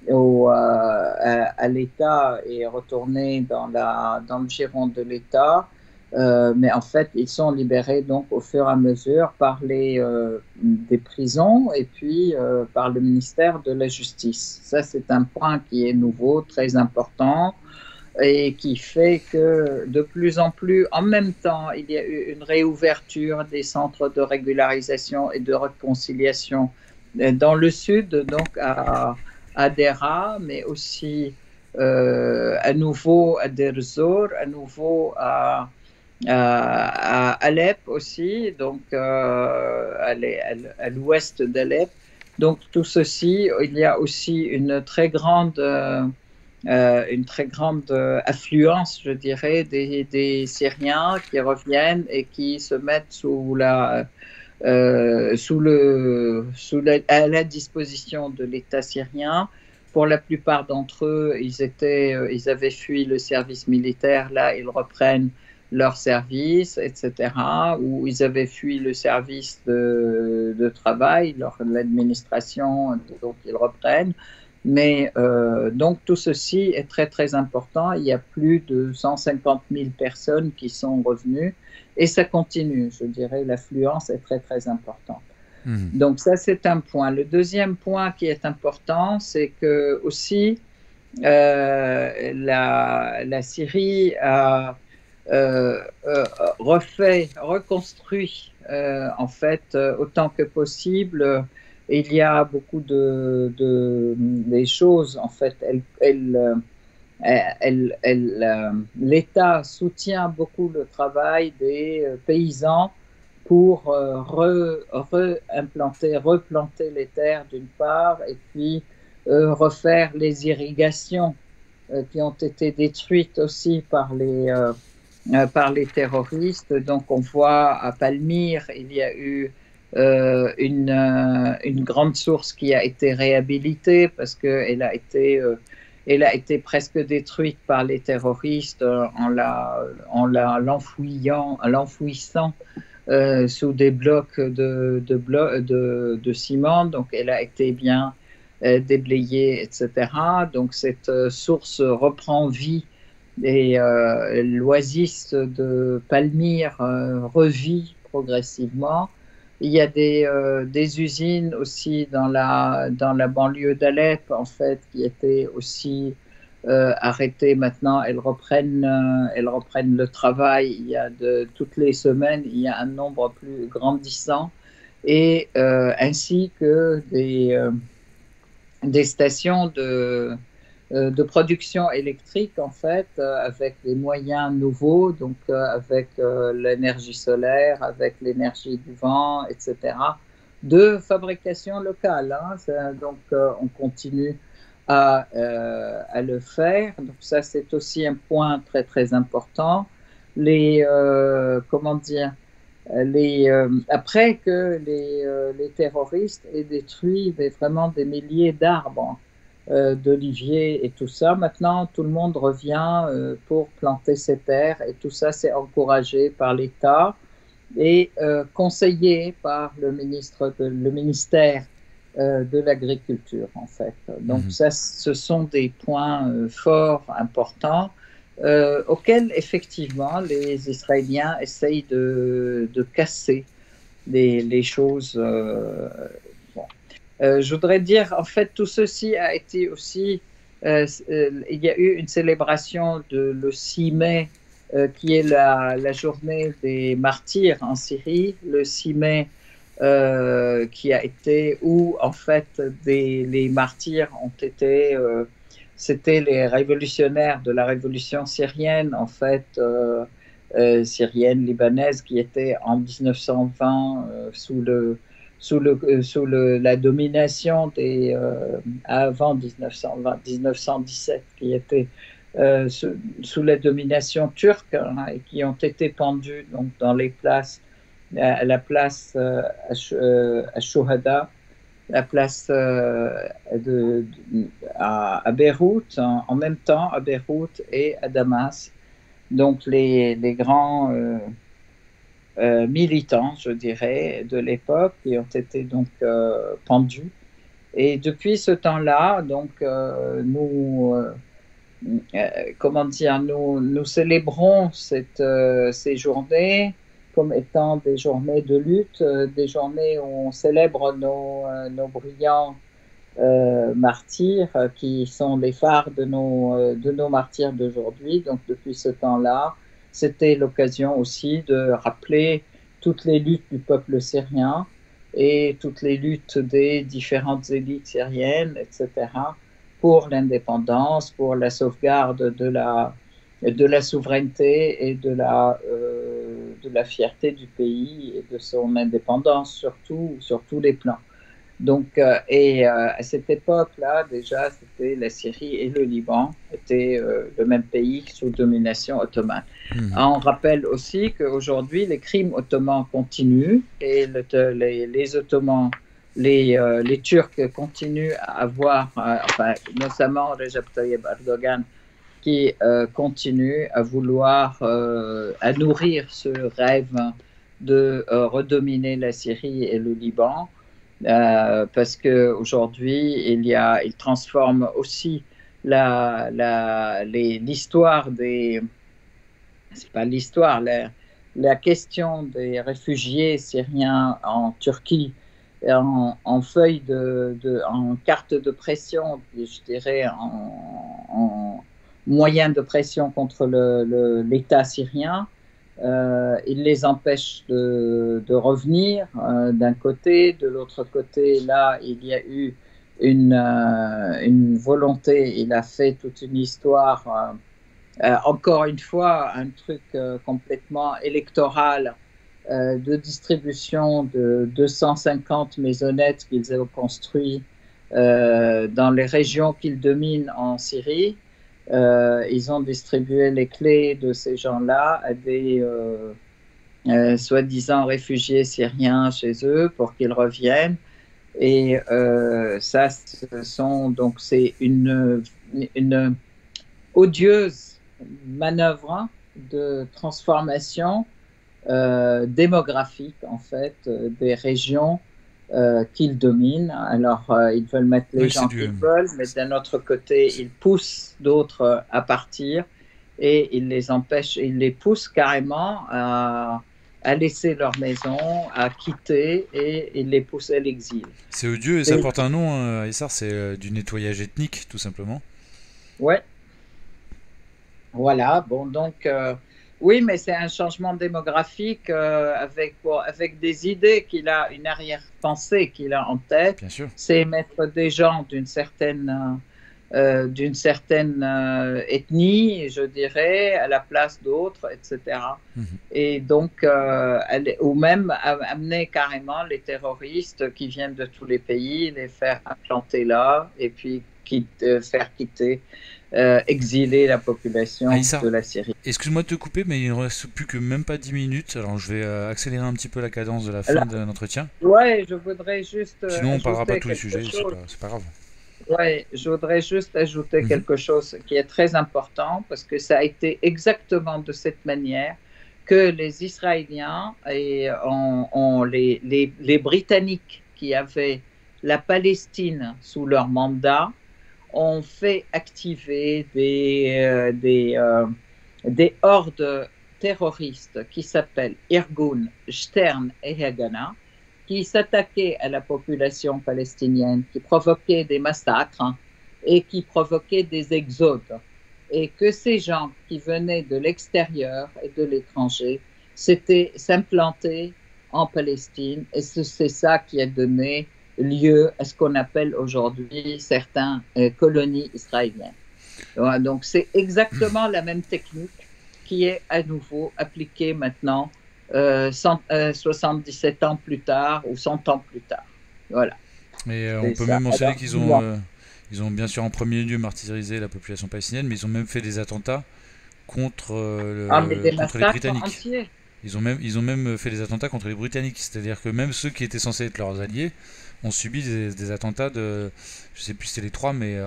Speaker 2: à l'État et retourner dans le giron de l'État. Mais en fait, ils sont libérés donc au fur et à mesure par des prisons et puis par le ministère de la Justice. Ça, c'est un point qui est nouveau, très important et qui fait que de plus en plus, en même temps, il y a eu une réouverture des centres de régularisation et de réconciliation dans le sud, donc à Dera, mais aussi à nouveau à Deir Zor, à nouveau à Alep aussi, donc à l'ouest d'Alep. Donc tout ceci, il y a aussi une très grande affluence, je dirais, des Syriens qui reviennent et qui se mettent à la disposition de l'État syrien. Pour la plupart d'entre eux, ils avaient fui le service militaire, là ils reprennent leur service, etc., ou ils avaient fui le service de travail, l'administration, donc ils reprennent. Mais donc tout ceci est très très important. Il y a plus de 150 000 personnes qui sont revenues et ça continue. Je dirais l'affluence est très très importante. Donc ça c'est un point. Le deuxième point qui est important, c'est que aussi la Syrie a reconstruit en fait, autant que possible. Il y a beaucoup des choses, en fait, l'État soutient beaucoup le travail des paysans pour replanter les terres d'une part, et puis refaire les irrigations qui ont été détruites aussi par les terroristes. Donc on voit à Palmyre, il y a eu une grande source qui a été réhabilitée parce qu'elle elle a été presque détruite par les terroristes l'enfouissant sous des blocs de ciment. Donc elle a été bien déblayée, etc. Donc cette source reprend vie et l'oasis de Palmyre revit progressivement. Il y a des usines aussi dans la banlieue d'Alep, en fait, qui étaient aussi arrêtées. Maintenant, elles reprennent le travail. Toutes les semaines, il y a un nombre plus grandissant, et ainsi que des stations de production électrique, en fait, avec des moyens nouveaux, donc avec l'énergie solaire, avec l'énergie du vent, etc., de fabrication locale. Hein. Donc, on continue à le faire. Donc, ça, c'est aussi un point très, très important. Comment dire, après que les terroristes aient détruit vraiment des milliers d'arbres, d'oliviers et tout ça. Maintenant, tout le monde revient pour planter ses terres, et tout ça, c'est encouragé par l'État et conseillé par le ministère de l'Agriculture, en fait. Donc, ça, ce sont des points forts, importants, auxquels, effectivement, les Israéliens essayent de casser les choses. Je voudrais dire, en fait, tout ceci a été aussi, il y a eu une célébration le 6 mai, qui est la journée des martyrs en Syrie, le 6 mai, qui a été, où en fait les martyrs ont été, c'était les révolutionnaires de la révolution syrienne, en fait, syrienne, libanaise, qui était en 1920 sous la domination avant 1920, 1917, qui était sous la domination turque, hein, et qui ont été pendus donc, dans les places, à la place à Shuhada, la place à Beyrouth, en même temps à Beyrouth et à Damas. Donc les grands militants, je dirais, de l'époque, qui ont été donc pendus. Et depuis ce temps-là, donc comment dire, nous célébrons ces journées comme étant des journées de lutte, des journées où on célèbre nos brillants martyrs, qui sont les phares de nos martyrs d'aujourd'hui. Donc depuis ce temps-là, c'était l'occasion aussi de rappeler toutes les luttes du peuple syrien et toutes les luttes des différentes élites syriennes, etc., pour l'indépendance, pour la sauvegarde de la souveraineté et de la fierté du pays et de son indépendance, surtout sur tous les plans. Donc, à cette époque-là, déjà, c'était la Syrie et le Liban étaient le même pays sous domination ottomane. On rappelle aussi qu'aujourd'hui, les crimes ottomans continuent, et les Ottomans, les Turcs continuent à avoir, enfin, notamment Recep Tayyip Erdogan, qui continue à vouloir, à nourrir ce rêve de redominer la Syrie et le Liban. Parce qu'aujourd'hui, il transforme aussi l'histoire c'est pas l'histoire, la question des réfugiés syriens en Turquie en feuille en carte de pression, je dirais, en moyen de pression contre l'État syrien. Il les empêche de revenir d'un côté. De l'autre côté, là, il y a eu une volonté. Il a fait toute une histoire, encore une fois, un truc complètement électoral de distribution de 250 maisonnettes qu'ils ont construites dans les régions qu'ils dominent en Syrie. Ils ont distribué les clés de ces gens-là à des soi-disant réfugiés syriens chez eux pour qu'ils reviennent. Et ça, donc c'est une odieuse manœuvre de transformation démographique en fait des régions qu'ils dominent. Alors ils veulent mettre les gens qu'ils veulent, mais d'un autre côté ils poussent d'autres à partir et ils les empêchent, ils les poussent carrément à laisser leur maison, à quitter, et ils les poussent à l'exil.
Speaker 1: C'est odieux et ça porte un nom, Aïssar, c'est du nettoyage ethnique tout simplement.
Speaker 2: Ouais. Voilà, bon donc oui, mais c'est un changement démographique avec des idées qu'il a, une arrière-pensée qu'il a en tête.
Speaker 1: Bien sûr.
Speaker 2: C'est mettre des gens d'une certaine ethnie, je dirais, à la place d'autres, etc. Et donc, ou même amener carrément les terroristes qui viennent de tous les pays, les faire implanter là, et puis faire quitter. Exiler la population de la Syrie.
Speaker 1: Excuse-moi de te couper, mais il ne reste plus que même pas 10 minutes. Alors je vais accélérer un petit peu la cadence de la fin de l'entretien.
Speaker 2: Ouais, je voudrais juste.
Speaker 1: Sinon, on ne parlera pas tous les sujets, c'est pas grave.
Speaker 2: Ouais, je voudrais juste ajouter quelque chose qui est très important parce que ça a été exactement de cette manière que les Israéliens et les Britanniques qui avaient la Palestine sous leur mandat ont fait activer des hordes terroristes qui s'appellent Irgun, Stern et Haganah, qui s'attaquaient à la population palestinienne, qui provoquaient des massacres et qui provoquaient des exodes. Et que ces gens qui venaient de l'extérieur et de l'étranger s'implanter en Palestine, et c'est ça qui a donné lieu à ce qu'on appelle aujourd'hui certaines colonies israéliennes. Donc c'est exactement la même technique qui est à nouveau appliquée maintenant 77 ans plus tard ou 100 ans plus tard. Voilà.
Speaker 1: Et on peut même mentionner qu'ils ont bien sûr en premier lieu martyrisé la population palestinienne, mais ils ont même fait des attentats contre les Britanniques.
Speaker 2: Entiers.
Speaker 1: Ils ont même fait des attentats contre les Britanniques, c'est-à-dire que même ceux qui étaient censés être leurs alliés ont subi des attentats de, je sais plus si c'était les trois, mais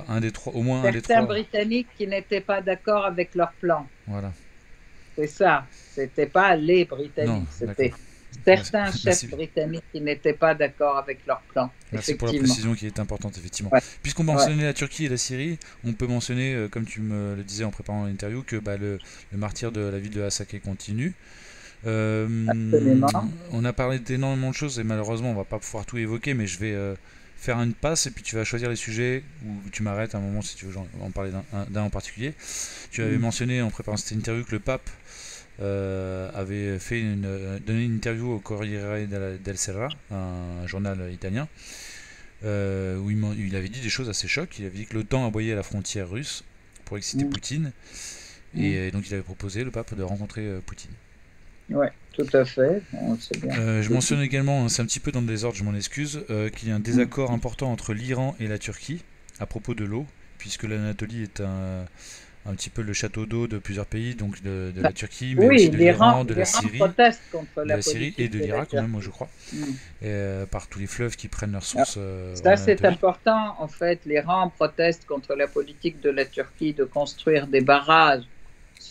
Speaker 1: au moins un des trois.
Speaker 2: Certains Britanniques qui n'étaient pas d'accord avec leur plan.
Speaker 1: Voilà.
Speaker 2: C'est ça. C'était pas les Britanniques, c'était certains chefs britanniques qui n'étaient pas d'accord avec leur plan.
Speaker 1: Merci pour la précision qui est importante, effectivement. Ouais. Puisqu'on mentionnait la Turquie et la Syrie, on peut mentionner, comme tu me le disais en préparant l'interview, que le martyre de la ville de Hasakeh continue. On a parlé d'énormément de choses et malheureusement on va pas pouvoir tout évoquer, mais je vais faire une passe et puis tu vas choisir les sujets ou tu m'arrêtes à un moment si tu veux en parler d'un en particulier. Tu avais mentionné en préparant cette interview que le pape avait donné une interview au Corriere del Sera, un journal italien, où il avait dit des choses assez chocs. Il avait dit que l'OTAN aboyait à la frontière russe pour exciter Poutine, et donc il avait proposé, le pape, de rencontrer Poutine.
Speaker 2: Oui, tout à fait.
Speaker 1: Je mentionne également, c'est un petit peu dans le désordre, je m'en excuse, qu'il y a un désaccord important entre l'Iran et la Turquie à propos de l'eau, puisque l'Anatolie est un petit peu le château d'eau de plusieurs pays, donc de la Turquie, mais aussi de l'Iran, de la Syrie, et de l'Irak, quand même, moi je crois, par tous les fleuves qui prennent leur source.
Speaker 2: Ça, c'est important, en fait. L'Iran proteste contre la politique de la Turquie de construire des barrages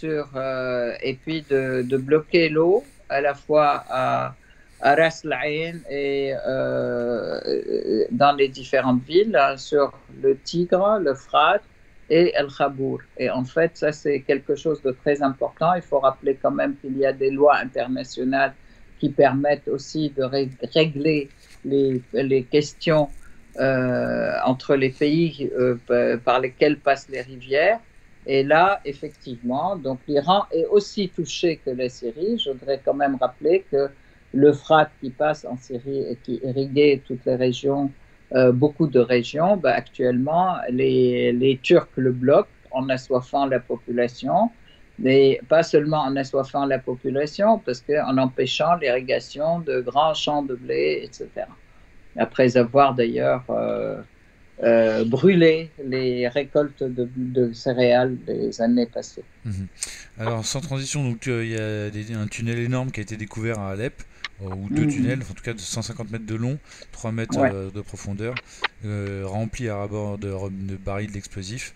Speaker 2: et puis de bloquer l'eau à la fois à Ras Al-Ain et dans les différentes villes, sur le Tigre, l'Euphrate et El Khabour. Et en fait, ça c'est quelque chose de très important. Il faut rappeler quand même qu'il y a des lois internationales qui permettent aussi de régler les questions entre les pays par lesquels passent les rivières. Et là, effectivement, donc l'Iran est aussi touché que la Syrie. Je voudrais quand même rappeler que l'Euphrate qui passe en Syrie et qui irriguait toutes les régions, beaucoup de régions, ben, actuellement, les Turcs le bloquent en assoiffant la population, mais pas seulement en assoiffant la population, parce qu'en empêchant l'irrigation de grands champs de blé, etc. Après avoir d'ailleurs brûlé les récoltes de céréales des années passées.
Speaker 1: Mhm. Alors, sans transition, donc il y a un tunnel énorme qui a été découvert à Alep, ou deux tunnels, en tout cas de 150 mètres de long, 3 mètres
Speaker 2: Ouais.
Speaker 1: de profondeur, remplis à ras-bord de barils d'explosifs.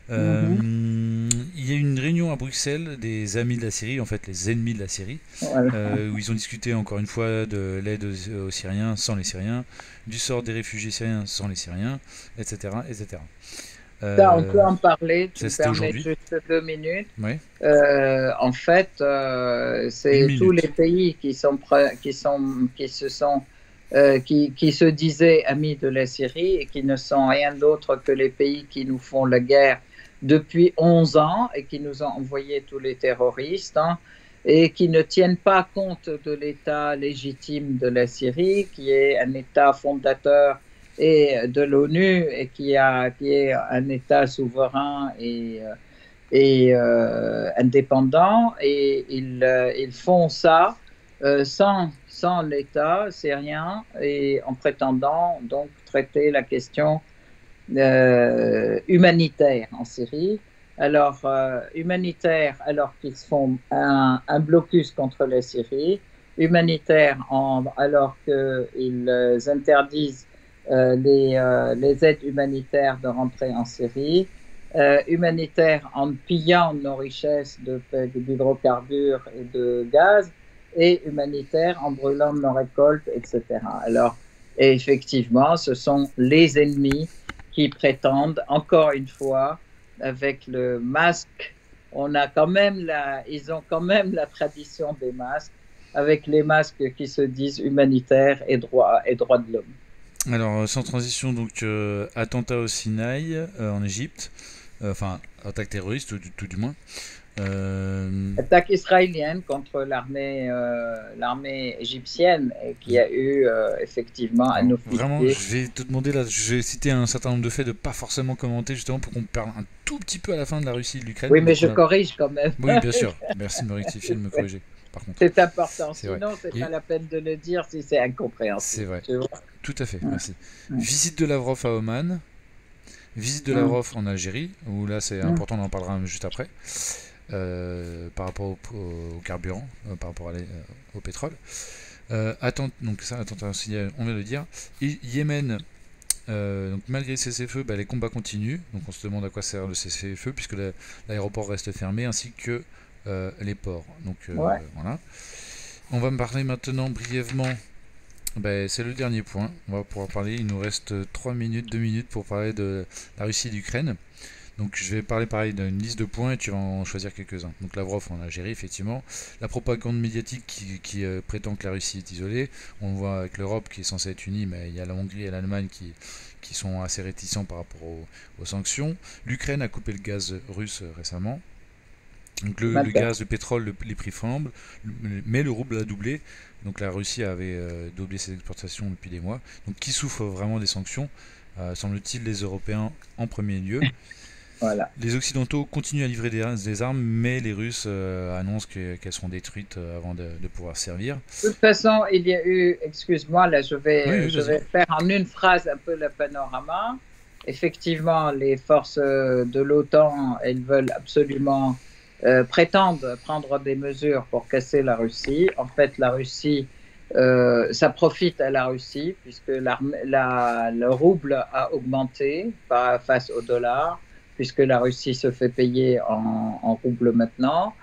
Speaker 2: Mhm.
Speaker 1: Il y a eu une réunion à Bruxelles des amis de la Syrie, en fait les ennemis de la Syrie,
Speaker 2: Voilà.
Speaker 1: où ils ont discuté encore une fois de l'aide aux Syriens sans les Syriens, du sort des réfugiés syriens sans les Syriens, etc. etc.
Speaker 2: Ça, on peut
Speaker 1: Euh,
Speaker 2: en parler, tu
Speaker 1: Ça,
Speaker 2: me
Speaker 1: c'était
Speaker 2: permets
Speaker 1: aujourd'hui.
Speaker 2: juste 2 minutes.
Speaker 1: Ouais.
Speaker 2: En fait,
Speaker 1: Une
Speaker 2: c'est tous les
Speaker 1: minute.
Speaker 2: pays qui se disaient amis de la Syrie et qui ne sont rien d'autre que les pays qui nous font la guerre depuis 11 ans et qui nous ont envoyé tous les terroristes, hein, et qui ne tiennent pas compte de l'État légitime de la Syrie, qui est un État fondateur et de l'ONU et qui est un État souverain et indépendants, et ils font ça sans l'État syrien et en prétendant donc traiter la question humanitaire en Syrie. Alors, humanitaire, alors qu'ils font un blocus contre la Syrie, humanitaire alors qu'ils interdisent les aides humanitaires de rentrer en Syrie, humanitaire en pillant nos richesses d'hydrocarbures et de gaz, et humanitaire en brûlant nos récoltes, etc. Alors, et effectivement, ce sont les ennemis qui prétendent, encore une fois, avec le masque, ils ont quand même la tradition des masques, avec les masques qui se disent humanitaires et droits de l'homme.
Speaker 1: Alors, sans transition, donc attentat au Sinaï, en Égypte, enfin attaque terroriste, tout du moins. Euh,
Speaker 2: Attaque israélienne contre l'armée égyptienne et qui a eu effectivement un
Speaker 1: alors vraiment,
Speaker 2: officier.
Speaker 1: je vais te demander là, je vais citer un certain nombre de faits, de pas forcément commenter justement pour qu'on parle un tout petit peu à la fin de la Russie et de l'Ukraine.
Speaker 2: Oui, mais
Speaker 1: Donc
Speaker 2: je
Speaker 1: on a...
Speaker 2: corrige quand même.
Speaker 1: Oui, bien sûr. Merci de me rectifier, de me corriger. Par contre,
Speaker 2: C'est important.
Speaker 1: c'est vrai.
Speaker 2: Sinon, c'est pas
Speaker 1: Et
Speaker 2: la peine de le dire si c'est
Speaker 1: c'est
Speaker 2: incompréhensible.
Speaker 1: vrai.
Speaker 2: Tu vois?
Speaker 1: Tout à fait.
Speaker 2: Mm,
Speaker 1: Merci.
Speaker 2: mm,
Speaker 1: Visite de Lavrov à Oman. Visite de
Speaker 2: mm,
Speaker 1: Lavrov en Algérie, où là c'est
Speaker 2: mm.
Speaker 1: important, on en parlera juste après, par rapport au carburant, par rapport au pétrole. Donc ça, attentat au signal, on vient de le dire. Et Yémen, donc malgré le cessez-le-feu, bah, les combats continuent. Donc on se demande à quoi sert le cessez-le-feu, puisque l'aéroport reste fermé, ainsi que les ports. Donc
Speaker 2: Ouais.
Speaker 1: voilà. On va me parler maintenant brièvement. Ben, c'est le dernier point. On va pouvoir parler. Il nous reste 3 minutes, 2 minutes pour parler de la Russie et l'Ukraine. Donc je vais parler pareil d'une liste de points et tu vas en choisir quelques-uns. Donc Lavrov en Algérie, effectivement. La propagande médiatique qui prétend que la Russie est isolée. On le voit avec l'Europe qui est censée être unie, mais il y a la Hongrie et l'Allemagne qui sont assez réticents par rapport aux sanctions. L'Ukraine a coupé le gaz russe récemment. Donc le gaz, le pétrole, les prix flambent, mais le rouble a doublé. Donc la Russie avait doublé ses exportations depuis des mois. Donc qui souffre vraiment des sanctions semble-t-il les Européens en premier lieu.
Speaker 2: Voilà.
Speaker 1: Les Occidentaux continuent à livrer des armes, mais les Russes annoncent qu'elles seront détruites avant de pouvoir servir.
Speaker 2: De toute façon, il y a eu, excuse-moi, là,
Speaker 1: Oui, oui,
Speaker 2: je
Speaker 1: vas-y.
Speaker 2: vais faire en une phrase un peu le panorama. Effectivement, les forces de l'OTAN, elles veulent absolument prétendent prendre des mesures pour casser la Russie. En fait, la Russie, ça profite à la Russie puisque le rouble a augmenté face au dollar, puisque la Russie se fait payer en rouble maintenant.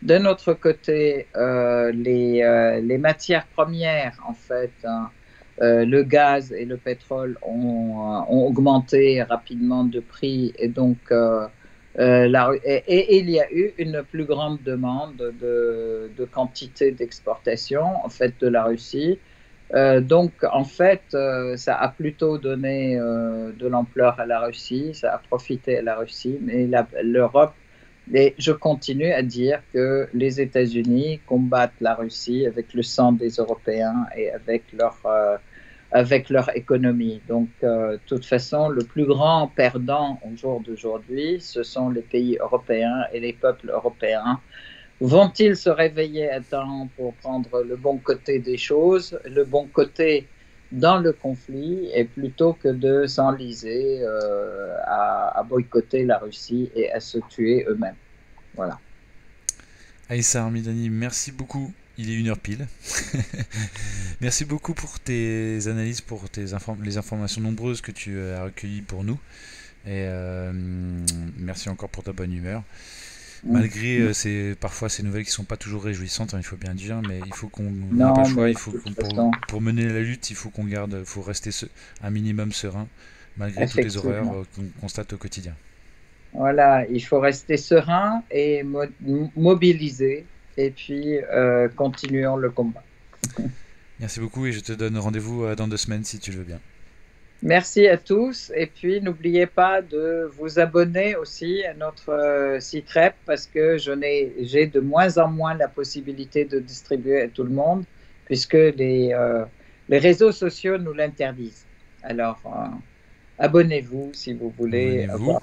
Speaker 2: D'un autre côté, les matières premières, en fait, hein, le gaz et le pétrole ont augmenté rapidement de prix et donc et il y a eu une plus grande demande de quantité d'exportation en fait de la Russie. Donc, en fait, ça a plutôt donné de l'ampleur à la Russie, ça a profité à la Russie, mais l'Europe, et je continue à dire que les États-Unis combattent la Russie avec le sang des Européens et avec leur économie. Donc, de toute façon, le plus grand perdant au jour d'aujourd'hui, ce sont les pays européens et les peuples européens. Vont-ils se réveiller à temps pour prendre le bon côté des choses, le bon côté dans le conflit, et plutôt que de s'enliser à boycotter la Russie et à se tuer eux-mêmes. Voilà.
Speaker 1: Aïssa Armidani, merci beaucoup. Il est 1 heure pile. Merci beaucoup pour tes analyses, pour les informations nombreuses que tu as recueillies pour nous. Et merci encore pour ta bonne humeur. Malgré parfois ces nouvelles qui sont pas toujours réjouissantes, hein, il faut bien dire, mais il faut qu'on n'a pas le choix. Il faut pour mener la lutte, il faut faut rester un minimum serein malgré toutes les horreurs qu'on constate au quotidien.
Speaker 2: Voilà, il faut rester serein et mobilisé, et puis continuons le combat.
Speaker 1: Merci beaucoup et je te donne rendez-vous dans 2 semaines si tu le veux bien.
Speaker 2: Merci à tous, et puis n'oubliez pas de vous abonner aussi à notre site web, parce que j'ai de moins en moins la possibilité de distribuer à tout le monde, puisque les réseaux sociaux nous l'interdisent. Alors, abonnez-vous si vous voulez.
Speaker 1: Abonnez-vous.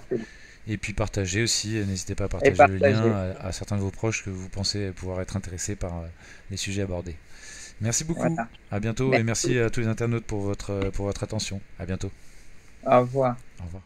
Speaker 1: Et puis partagez aussi, n'hésitez pas à partager le lien à certains de vos proches que vous pensez pouvoir être intéressés par les sujets abordés. Merci beaucoup, voilà. À bientôt. Merci. Et merci à tous les internautes pour votre attention. À bientôt.
Speaker 2: Au revoir.
Speaker 1: Au revoir.